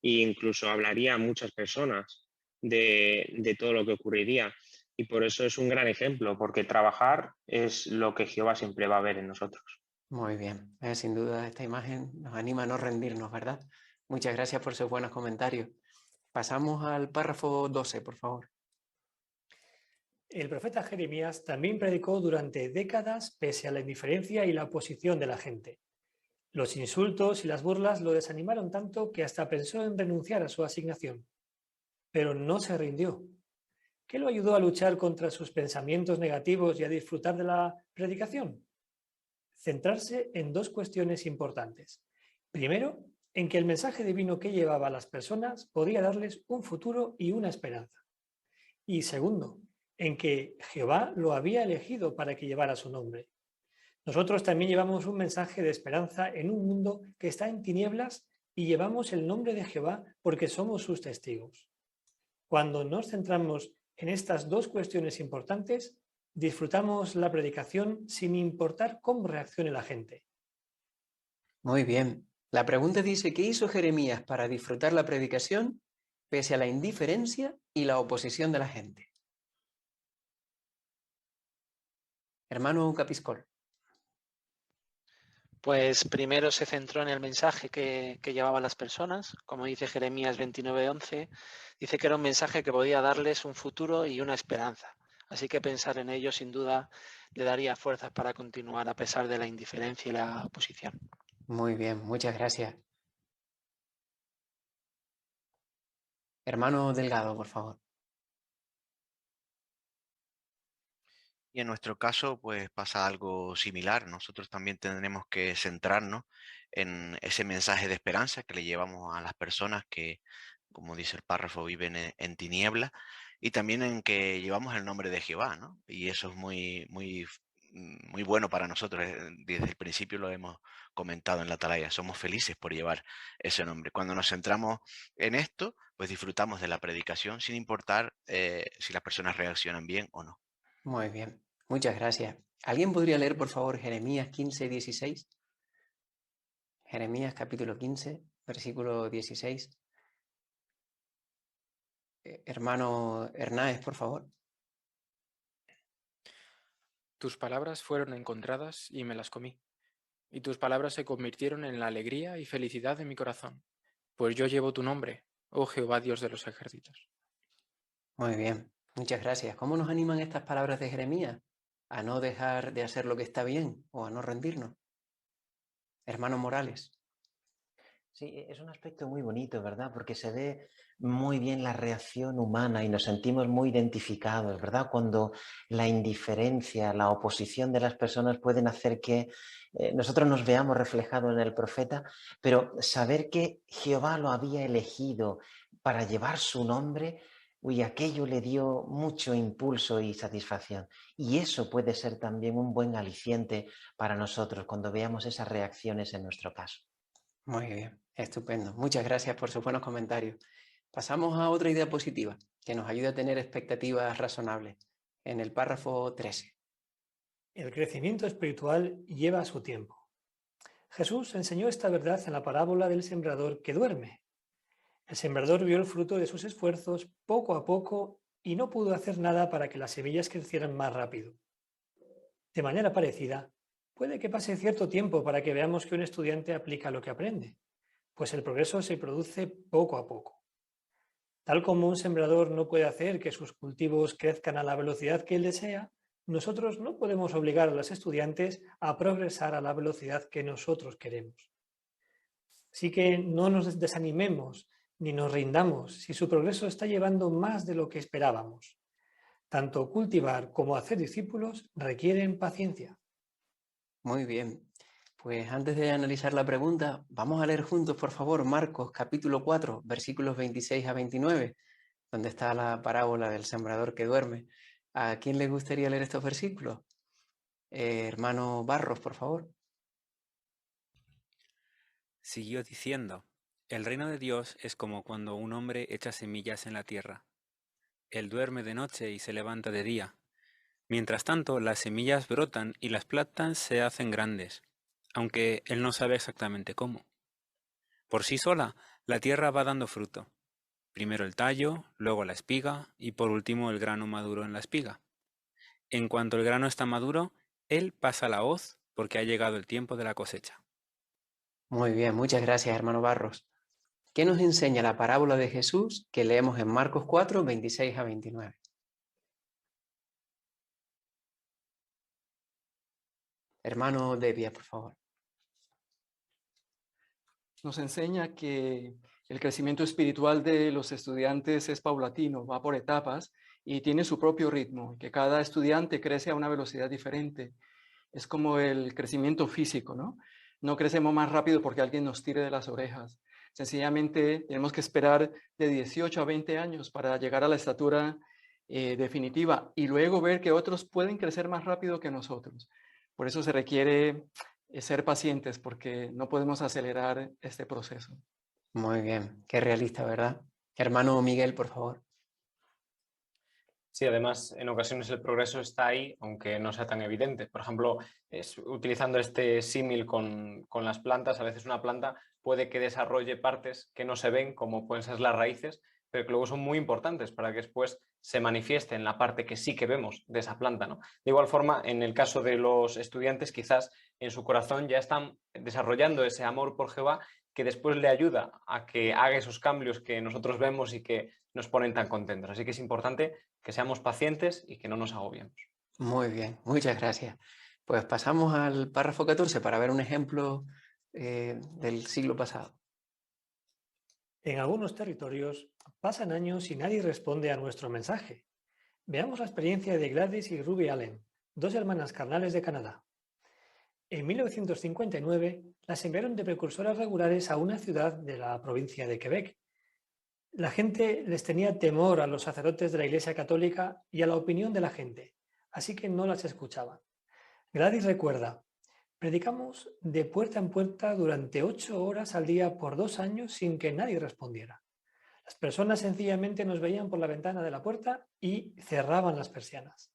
E incluso hablaría a muchas personas de todo lo que ocurriría. Y por eso es un gran ejemplo, porque trabajar es lo que Jehová siempre va a ver en nosotros. Muy bien, sin duda esta imagen nos anima a no rendirnos, ¿verdad? Muchas gracias por sus buenos comentarios. Pasamos al párrafo 12, por favor. El profeta Jeremías también predicó durante décadas pese a la indiferencia y la oposición de la gente. Los insultos y las burlas lo desanimaron tanto que hasta pensó en renunciar a su asignación. Pero no se rindió. ¿Qué lo ayudó a luchar contra sus pensamientos negativos y a disfrutar de la predicación? Centrarse en dos cuestiones importantes. Primero, en que el mensaje divino que llevaba a las personas podía darles un futuro y una esperanza. Y segundo, en que Jehová lo había elegido para que llevara su nombre. Nosotros también llevamos un mensaje de esperanza en un mundo que está en tinieblas y llevamos el nombre de Jehová porque somos sus testigos. Cuando nos centramos en estas dos cuestiones importantes, disfrutamos la predicación sin importar cómo reaccione la gente. Muy bien. La pregunta dice, ¿qué hizo Jeremías para disfrutar la predicación pese a la indiferencia y la oposición de la gente? Hermano Capiscol. Pues primero se centró en el mensaje que llevaban las personas, como dice Jeremías 29:11, dice que era un mensaje que podía darles un futuro y una esperanza. Así que pensar en ello sin duda le daría fuerzas para continuar a pesar de la indiferencia y la oposición. Muy bien, muchas gracias. Hermano Delgado, por favor. Y en nuestro caso, pues pasa algo similar. Nosotros también tendremos que centrarnos en ese mensaje de esperanza que le llevamos a las personas que, como dice el párrafo, viven en tinieblas, y también en que llevamos el nombre de Jehová, ¿no? Y eso es muy bueno para nosotros. Desde el principio lo hemos comentado en la atalaya. Somos felices por llevar ese nombre. Cuando nos centramos en esto, pues disfrutamos de la predicación sin importar si las personas reaccionan bien o no. Muy bien, muchas gracias. ¿Alguien podría leer, por favor, Jeremías 15:16? Jeremías capítulo 15, versículo 16. Hermano Hernáez, por favor. Tus palabras fueron encontradas y me las comí, y tus palabras se convirtieron en la alegría y felicidad de mi corazón, pues yo llevo tu nombre, oh Jehová Dios de los ejércitos. Muy bien, muchas gracias. ¿Cómo nos animan estas palabras de Jeremías a no dejar de hacer lo que está bien o a no rendirnos? Hermano Morales. Sí, es un aspecto muy bonito, ¿verdad? Porque se ve muy bien la reacción humana y nos sentimos muy identificados, ¿verdad? Cuando la indiferencia, la oposición de las personas pueden hacer que nosotros nos veamos reflejados en el profeta, pero saber que Jehová lo había elegido para llevar su nombre, uy, aquello le dio mucho impulso y satisfacción. Y eso puede ser también un buen aliciente para nosotros cuando veamos esas reacciones en nuestro caso. Muy bien, estupendo. Muchas gracias por sus buenos comentarios. Pasamos a otra idea positiva que nos ayuda a tener expectativas razonables en el párrafo 13. El crecimiento espiritual lleva su tiempo. Jesús enseñó esta verdad en la parábola del sembrador que duerme. El sembrador vio el fruto de sus esfuerzos poco a poco y no pudo hacer nada para que las semillas crecieran más rápido. De manera parecida, puede que pase cierto tiempo para que veamos que un estudiante aplica lo que aprende, pues el progreso se produce poco a poco. Tal como un sembrador no puede hacer que sus cultivos crezcan a la velocidad que él desea, nosotros no podemos obligar a los estudiantes a progresar a la velocidad que nosotros queremos. Así que no nos desanimemos ni nos rindamos si su progreso está llevando más de lo que esperábamos. Tanto cultivar como hacer discípulos requieren paciencia. Muy bien. Pues antes de analizar la pregunta, vamos a leer juntos, por favor, Marcos capítulo 4, versículos 26 a 29, donde está la parábola del sembrador que duerme. ¿A quién le gustaría leer estos versículos? Hermano Barros, por favor. Siguió diciendo, el reino de Dios es como cuando un hombre echa semillas en la tierra. Él duerme de noche y se levanta de día. Mientras tanto, las semillas brotan y las plantas se hacen grandes, aunque él no sabe exactamente cómo. Por sí sola, la tierra va dando fruto. Primero el tallo, luego la espiga y por último el grano maduro en la espiga. En cuanto el grano está maduro, él pasa la hoz porque ha llegado el tiempo de la cosecha. Muy bien, muchas gracias, hermano Barros. ¿Qué nos enseña la parábola de Jesús que leemos en Marcos 4, 26 a 29? Hermano Devia, por favor. Nos enseña que el crecimiento espiritual de los estudiantes es paulatino, va por etapas y tiene su propio ritmo, que cada estudiante crece a una velocidad diferente. Es como el crecimiento físico, ¿no? No crecemos más rápido porque alguien nos tire de las orejas. Sencillamente tenemos que esperar de 18 a 20 años para llegar a la estatura definitiva y luego ver que otros pueden crecer más rápido que nosotros. Por eso se requiere ser pacientes porque no podemos acelerar este proceso. Muy bien, qué realista, ¿verdad? Hermano Miguel, por favor. Sí, además, en ocasiones el progreso está ahí, aunque no sea tan evidente. Por ejemplo, utilizando este símil con las plantas, a veces una planta puede que desarrolle partes que no se ven, como pueden ser las raíces, pero que luego son muy importantes para que después se manifieste en la parte que sí que vemos de esa planta, ¿no? De igual forma, en el caso de los estudiantes, quizás en su corazón ya están desarrollando ese amor por Jehová que después le ayuda a que haga esos cambios que nosotros vemos y que nos ponen tan contentos. Así que es importante que seamos pacientes y que no nos agobiemos. Muy bien, muchas gracias. Pues pasamos al párrafo 14 para ver un ejemplo del siglo pasado. En algunos territorios pasan años y nadie responde a nuestro mensaje. Veamos la experiencia de Gladys y Ruby Allen, dos hermanas carnales de Canadá. En 1959 las enviaron de precursoras regulares a una ciudad de la provincia de Quebec. La gente les tenía temor a los sacerdotes de la Iglesia Católica y a la opinión de la gente, así que no las escuchaban. Gladys recuerda, predicamos de puerta en puerta durante 8 horas al día por 2 años sin que nadie respondiera. Las personas sencillamente nos veían por la ventana de la puerta y cerraban las persianas.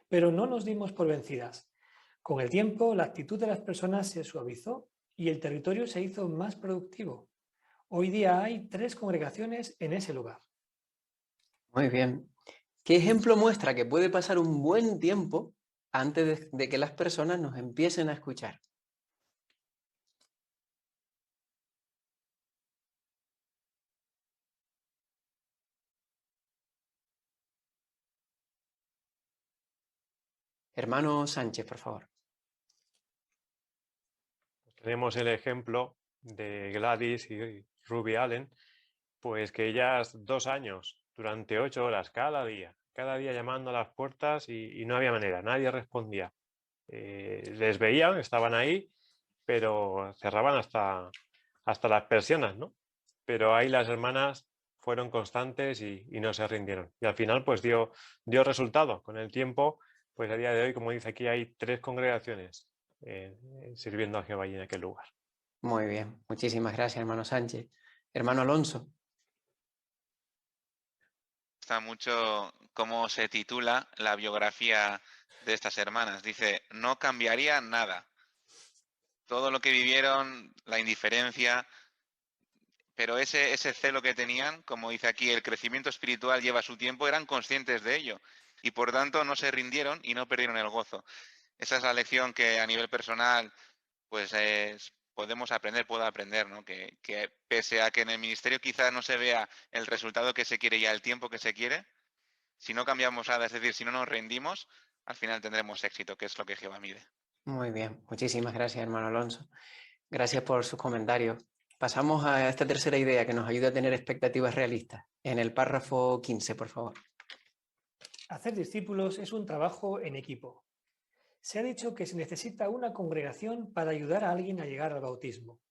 Pero no nos dimos por vencidas. Con el tiempo, la actitud de las personas se suavizó y el territorio se hizo más productivo. Hoy día hay 3 congregaciones en ese lugar. Muy bien. ¿Qué ejemplo muestra que puede pasar un buen tiempo antes de que las personas nos empiecen a escuchar? Hermano Sánchez, por favor. Tenemos el ejemplo de Gladys y Ruby Allen, pues que ellas 2 años, durante 8 horas cada día llamando a las puertas y no había manera, nadie respondía. Les veían, estaban ahí, pero cerraban hasta las persianas, ¿no? Pero ahí las hermanas fueron constantes y no se rindieron. Y al final pues dio resultado. Con el tiempo, pues a día de hoy, como dice aquí, hay 3 congregaciones sirviendo a Jehová allí en aquel lugar. Muy bien, muchísimas gracias, hermano Sánchez. Hermano Alonso. Está mucho cómo se titula la biografía de estas hermanas. Dice, no cambiaría nada. Todo lo que vivieron, la indiferencia, pero ese celo que tenían, como dice aquí, el crecimiento espiritual lleva su tiempo, eran conscientes de ello y por tanto no se rindieron y no perdieron el gozo. Esa es la lección que a nivel personal pues puedo aprender, ¿no? Que pese a que en el ministerio quizás no se vea el resultado que se quiere y el tiempo que se quiere, si no cambiamos nada, es decir, si no nos rendimos, al final tendremos éxito, que es lo que Jehová mide. Muy bien, muchísimas gracias, hermano Alonso. Gracias por sus comentarios. Pasamos a esta tercera idea que nos ayuda a tener expectativas realistas. En el párrafo 15, por favor. Hacer discípulos es un trabajo en equipo. Se ha dicho que se necesita una congregación para ayudar a alguien a llegar al bautismo.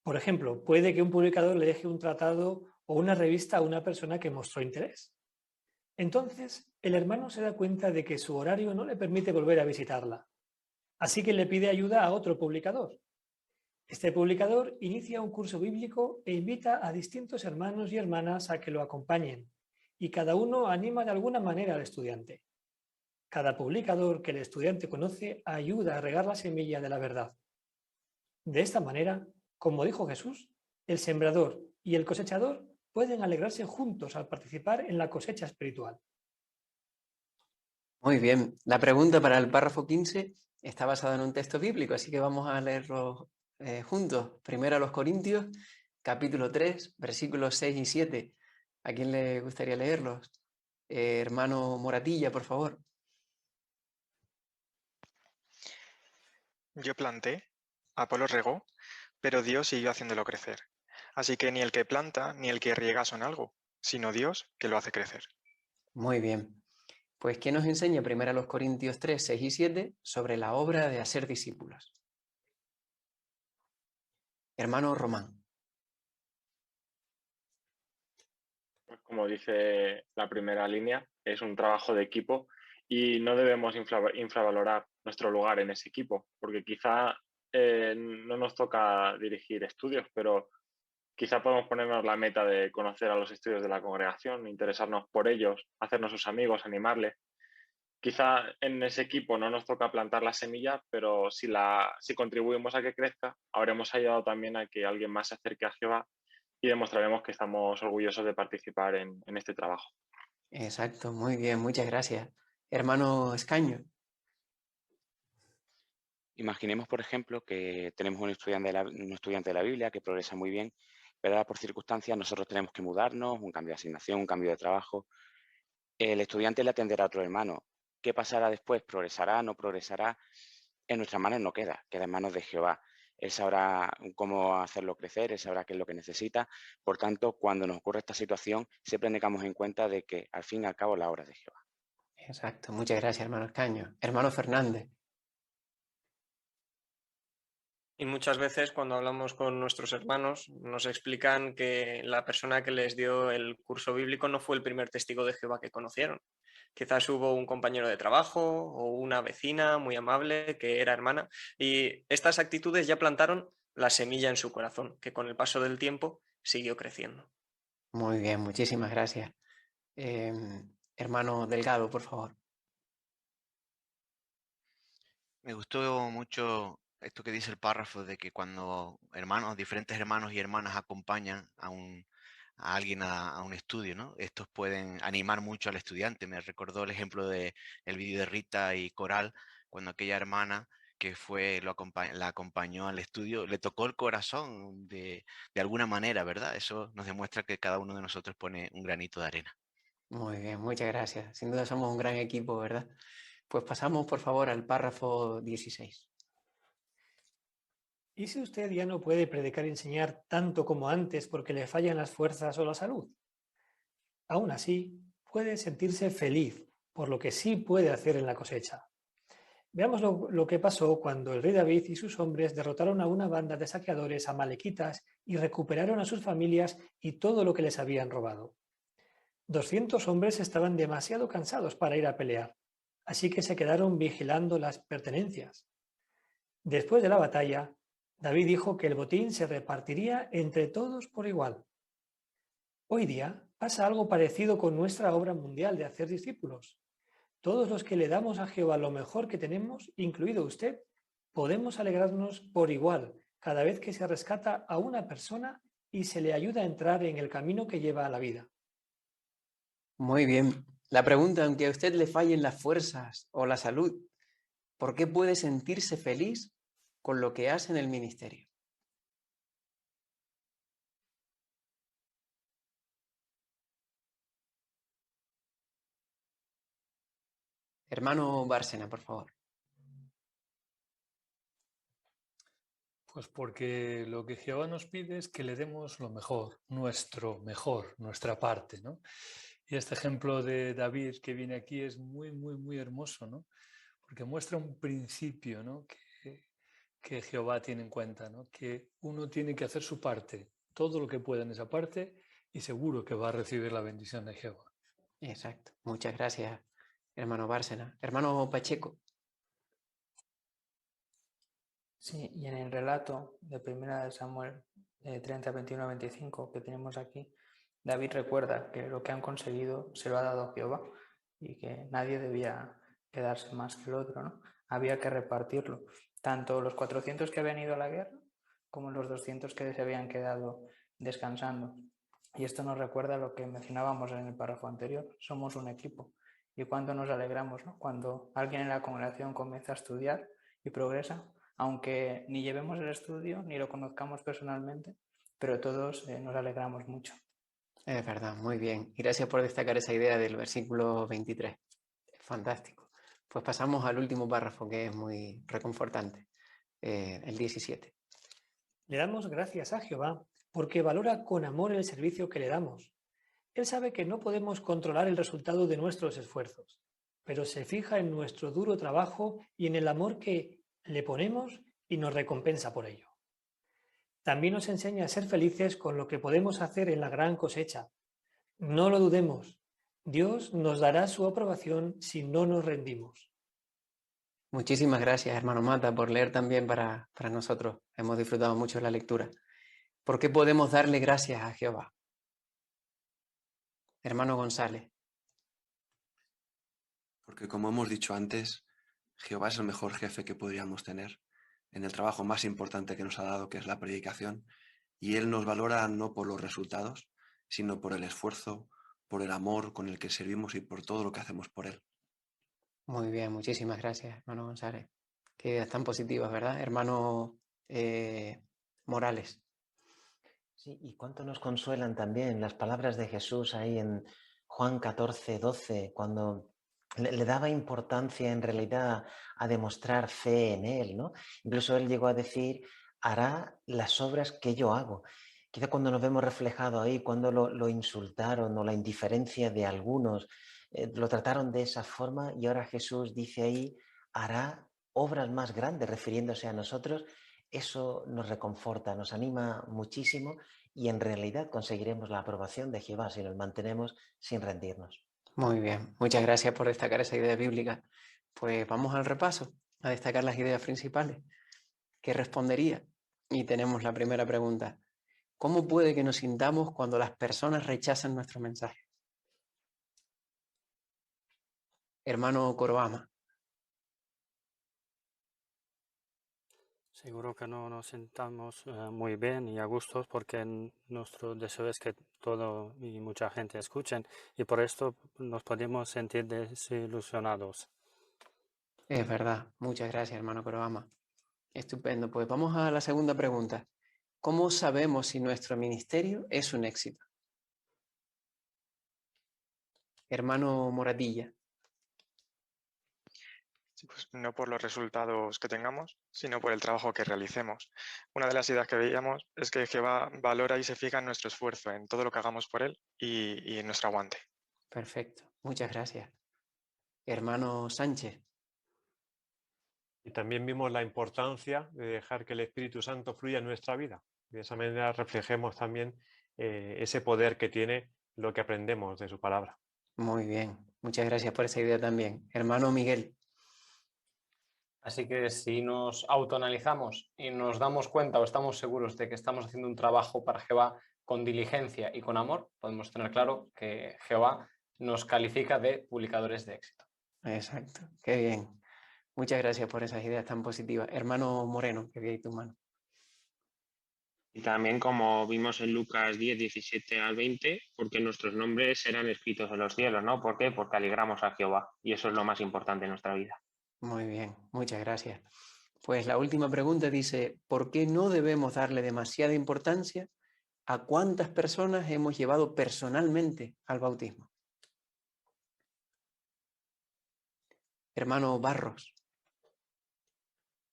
Por ejemplo, puede que un publicador le deje un tratado o una revista a una persona que mostró interés. Entonces, el hermano se da cuenta de que su horario no le permite volver a visitarla. Así que le pide ayuda a otro publicador. Este publicador inicia un curso bíblico e invita a distintos hermanos y hermanas a que lo acompañen, y cada uno anima de alguna manera al estudiante. Cada publicador que el estudiante conoce ayuda a regar la semilla de la verdad. De esta manera, como dijo Jesús, el sembrador y el cosechador pueden alegrarse juntos al participar en la cosecha espiritual. Muy bien. La pregunta para el párrafo 15 está basada en un texto bíblico, así que vamos a leerlo juntos. Primero a los Corintios, capítulo 3, versículos 6 y 7. ¿A quién le gustaría leerlos? Hermano Moratilla, por favor. Yo planté, Apolo regó, pero Dios siguió haciéndolo crecer. Así que ni el que planta ni el que riega son algo, sino Dios que lo hace crecer. Muy bien. Pues, ¿qué nos enseña primero a los Corintios 3, 6 y 7 sobre la obra de hacer discípulos? Hermano Román. Pues como dice la primera línea, es un trabajo de equipo y no debemos infravalorar nuestro lugar en ese equipo, porque quizá no nos toca dirigir estudios, pero quizá podemos ponernos la meta de conocer a los estudios de la congregación, interesarnos por ellos, hacernos sus amigos, animarles. Quizá en ese equipo no nos toca plantar la semilla, pero si contribuimos a que crezca, habremos ayudado también a que alguien más se acerque a Jehová y demostraremos que estamos orgullosos de participar en este trabajo. Exacto, muy bien, muchas gracias. Hermano Escaño. Imaginemos, por ejemplo, que tenemos un estudiante de la Biblia que progresa muy bien, pero ahora por circunstancias nosotros tenemos que mudarnos, un cambio de asignación, un cambio de trabajo. El estudiante le atenderá a otro hermano. ¿Qué pasará después? ¿Progresará? ¿No progresará? En nuestras manos no queda en manos de Jehová. Él sabrá cómo hacerlo crecer, él sabrá qué es lo que necesita. Por tanto, cuando nos ocurre esta situación, siempre tengamos en cuenta de que al fin y al cabo la obra es de Jehová. Exacto, muchas gracias, hermano Escaño. Hermano Fernández. Y muchas veces cuando hablamos con nuestros hermanos nos explican que la persona que les dio el curso bíblico no fue el primer testigo de Jehová que conocieron. Quizás hubo un compañero de trabajo o una vecina muy amable que era hermana y estas actitudes ya plantaron la semilla en su corazón, que con el paso del tiempo siguió creciendo. Muy bien, muchísimas gracias. Hermano Delgado, por favor. Me gustó mucho esto que dice el párrafo de que cuando diferentes hermanos y hermanas acompañan a alguien a un estudio, ¿no? Estos pueden animar mucho al estudiante. Me recordó el ejemplo del vídeo de Rita y Coral, cuando aquella hermana que la acompañó al estudio, le tocó el corazón de alguna manera, ¿verdad? Eso nos demuestra que cada uno de nosotros pone un granito de arena. Muy bien, muchas gracias. Sin duda somos un gran equipo, ¿verdad? Pues pasamos, por favor, al párrafo 16. ¿Y si usted ya no puede predicar y enseñar tanto como antes porque le fallan las fuerzas o la salud? Aún así, puede sentirse feliz por lo que sí puede hacer en la cosecha. Veamos lo que pasó cuando el rey David y sus hombres derrotaron a una banda de saqueadores amalequitas y recuperaron a sus familias y todo lo que les habían robado. 200 hombres estaban demasiado cansados para ir a pelear, así que se quedaron vigilando las pertenencias. Después de la batalla, David dijo que el botín se repartiría entre todos por igual. Hoy día pasa algo parecido con nuestra obra mundial de hacer discípulos. Todos los que le damos a Jehová lo mejor que tenemos, incluido usted, podemos alegrarnos por igual cada vez que se rescata a una persona y se le ayuda a entrar en el camino que lleva a la vida. Muy bien. La pregunta, aunque a usted le fallen las fuerzas o la salud, ¿por qué puede sentirse feliz con lo que hace en el ministerio? Hermano Bárcena, por favor. Pues porque lo que Jehová nos pide es que le demos lo mejor, nuestra parte, ¿no? Y este ejemplo de David que viene aquí es muy, muy, muy hermoso, ¿no? Porque muestra un principio, ¿no? que Jehová tiene en cuenta, ¿no? Que uno tiene que hacer su parte, todo lo que pueda en esa parte, y seguro que va a recibir la bendición de Jehová. Exacto. Muchas gracias, hermano Bárcena. Hermano Pacheco. Sí, y en el relato de 1 Samuel 30, 21 a 25 que tenemos aquí, David recuerda que lo que han conseguido se lo ha dado Jehová y que nadie debía quedarse más que el otro, ¿no? Había que repartirlo, tanto los 400 que habían ido a la guerra como los 200 que se habían quedado descansando. Y esto nos recuerda lo que mencionábamos en el párrafo anterior, somos un equipo. Y cuando nos alegramos, ¿no? Cuando alguien en la congregación comienza a estudiar y progresa, aunque ni llevemos el estudio ni lo conozcamos personalmente, pero todos nos alegramos mucho. Es verdad, muy bien. Y gracias por destacar esa idea del versículo 23. Fantástico. Pues pasamos al último párrafo, que es muy reconfortante, el 17. Le damos gracias a Jehová porque valora con amor el servicio que le damos. Él sabe que no podemos controlar el resultado de nuestros esfuerzos, pero se fija en nuestro duro trabajo y en el amor que le ponemos y nos recompensa por ello. También nos enseña a ser felices con lo que podemos hacer en la gran cosecha. No lo dudemos, Dios nos dará su aprobación si no nos rendimos. Muchísimas gracias, hermano Mata, por leer también para nosotros. Hemos disfrutado mucho la lectura. ¿Por qué podemos darle gracias a Jehová? Hermano González. Porque como hemos dicho antes, Jehová es el mejor jefe que podríamos tener en el trabajo más importante que nos ha dado, que es la predicación, y Él nos valora no por los resultados, sino por el esfuerzo, por el amor con el que servimos y por todo lo que hacemos por Él. Muy bien, muchísimas gracias, hermano González. Qué ideas tan positivas, ¿verdad? Hermano Morales. Sí, y cuánto nos consuelan también las palabras de Jesús ahí en Juan 14, 12, cuando le daba importancia en realidad a demostrar fe en Él, ¿no? Incluso Él llegó a decir, hará las obras que yo hago. Quizá cuando nos vemos reflejado ahí, cuando lo insultaron o la indiferencia de algunos, lo trataron de esa forma y ahora Jesús dice ahí, hará obras más grandes refiriéndose a nosotros. Eso nos reconforta, nos anima muchísimo y en realidad conseguiremos la aprobación de Jehová si nos mantenemos sin rendirnos. Muy bien, muchas gracias por destacar esa idea bíblica. Pues vamos al repaso, a destacar las ideas principales. ¿Qué respondería? Y tenemos la primera pregunta. ¿Cómo puede que nos sintamos cuando las personas rechazan nuestro mensaje? Hermano Coroama. Seguro que no nos sentamos muy bien y a gustos porque nuestro deseo es que todo y mucha gente escuchen y por esto nos podemos sentir desilusionados. Es verdad. Muchas gracias, hermano Coroama. Estupendo. Pues vamos a la segunda pregunta. ¿Cómo sabemos si nuestro ministerio es un éxito? Hermano Moratilla. Sí, pues no por los resultados que tengamos, sino por el trabajo que realicemos. Una de las ideas que veíamos es que Jehová valora y se fija en nuestro esfuerzo, en todo lo que hagamos por Él y en nuestro aguante. Perfecto, muchas gracias. Hermano Sánchez. Y también vimos la importancia de dejar que el Espíritu Santo fluya en nuestra vida. De esa manera reflejemos también ese poder que tiene lo que aprendemos de su palabra. Muy bien, muchas gracias por esa idea también. Hermano Miguel. Así que si nos autoanalizamos y nos damos cuenta o estamos seguros de que estamos haciendo un trabajo para Jehová con diligencia y con amor, podemos tener claro que Jehová nos califica de publicadores de éxito. Exacto, qué bien. Muchas gracias por esas ideas tan positivas. Hermano Moreno, que vi ahí tu mano. Y también, como vimos en Lucas 10, 17 al 20, porque nuestros nombres serán escritos en los cielos, ¿no? ¿Por qué? Porque alegramos a Jehová y eso es lo más importante en nuestra vida. Muy bien, muchas gracias. Pues la última pregunta dice, ¿por qué no debemos darle demasiada importancia a cuántas personas hemos llevado personalmente al bautismo? Hermano Barros.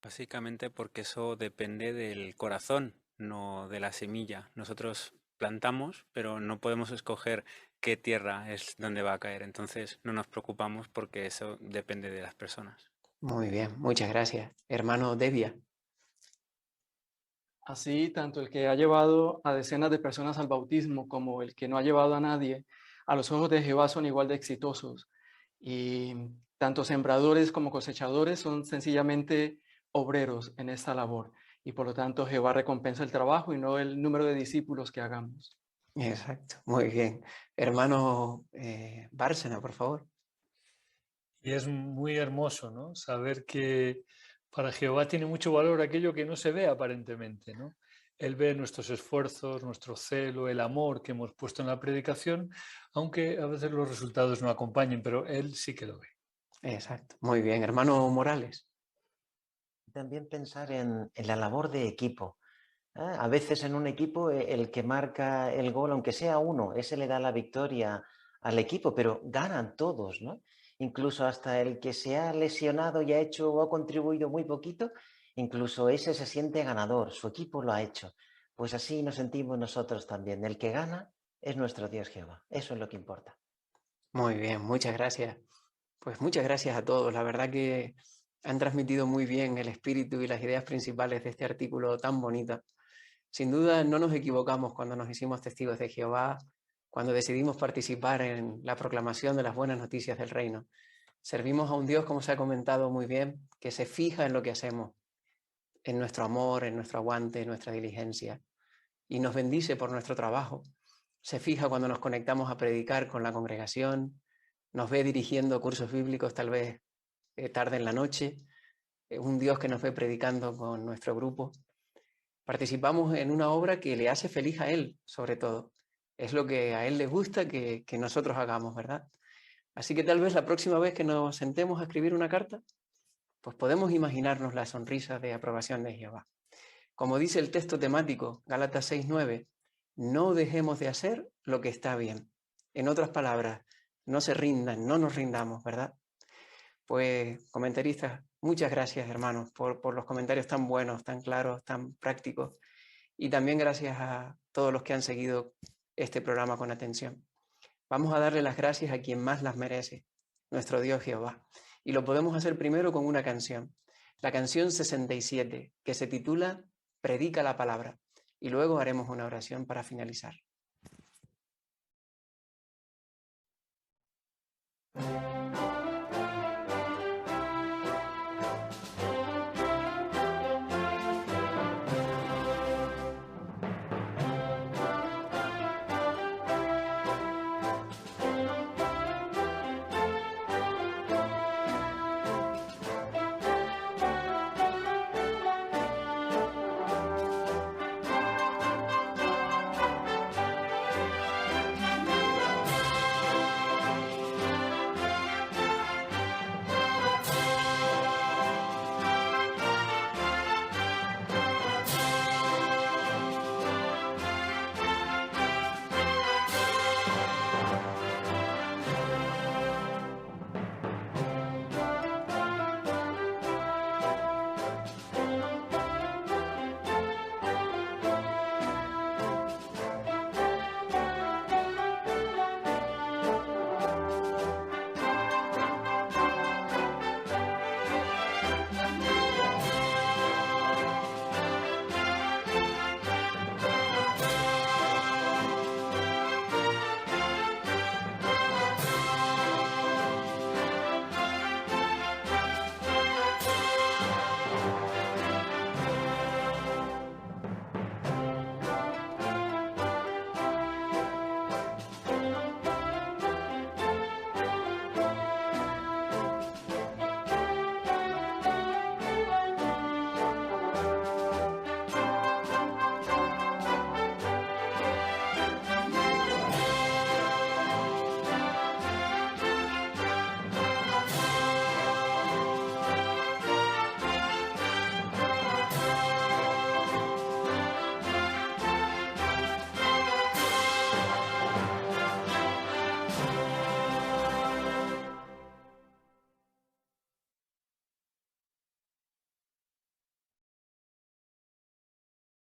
Básicamente porque eso depende del corazón, no de la semilla. Nosotros plantamos, pero no podemos escoger qué tierra es donde va a caer. Entonces no nos preocupamos porque eso depende de las personas. Muy bien, muchas gracias. Hermano Devia. Así, tanto el que ha llevado a decenas de personas al bautismo como el que no ha llevado a nadie, a los ojos de Jehová son igual de exitosos. Y tanto sembradores como cosechadores son sencillamente obreros en esta labor. Y por lo tanto, Jehová recompensa el trabajo y no el número de discípulos que hagamos. Exacto, muy bien. Hermano Bárcena, por favor. Y es muy hermoso, ¿no? Saber que para Jehová tiene mucho valor aquello que no se ve aparentemente, ¿no? Él ve nuestros esfuerzos, nuestro celo, el amor que hemos puesto en la predicación, aunque a veces los resultados no acompañen, pero Él sí que lo ve. Exacto, muy bien. Hermano Morales. También pensar en la labor de equipo. A veces en un equipo el que marca el gol, aunque sea uno, ese le da la victoria al equipo, pero ganan todos, ¿no? Incluso hasta el que se ha lesionado y ha hecho o ha contribuido muy poquito, incluso ese se siente ganador, su equipo lo ha hecho. Pues así nos sentimos nosotros también. El que gana es nuestro Dios Jehová. Eso es lo que importa. Muy bien, muchas gracias. Pues muchas gracias a todos. La verdad que han transmitido muy bien el espíritu y las ideas principales de este artículo tan bonito. Sin duda no nos equivocamos cuando nos hicimos testigos de Jehová, cuando decidimos participar en la proclamación de las buenas noticias del reino. Servimos a un Dios, como se ha comentado muy bien, que se fija en lo que hacemos, en nuestro amor, en nuestro aguante, en nuestra diligencia, y nos bendice por nuestro trabajo. Se fija cuando nos conectamos a predicar con la congregación, nos ve dirigiendo cursos bíblicos tal vez tarde en la noche, un Dios que nos ve predicando con nuestro grupo. Participamos en una obra que le hace feliz a Él, sobre todo. Es lo que a Él le gusta que nosotros hagamos, ¿verdad? Así que tal vez la próxima vez que nos sentemos a escribir una carta, pues podemos imaginarnos la sonrisa de aprobación de Jehová. Como dice el texto temático, Gálatas 6:9, no dejemos de hacer lo que está bien. En otras palabras, no se rindan, no nos rindamos, ¿verdad? Pues, comentaristas, muchas gracias, hermanos, por los comentarios tan buenos, tan claros, tan prácticos. Y también gracias a todos los que han seguido este programa con atención. Vamos a darle las gracias a quien más las merece, nuestro Dios Jehová. Y lo podemos hacer primero con una canción, la canción 67, que se titula Predica la palabra. Y luego haremos una oración para finalizar.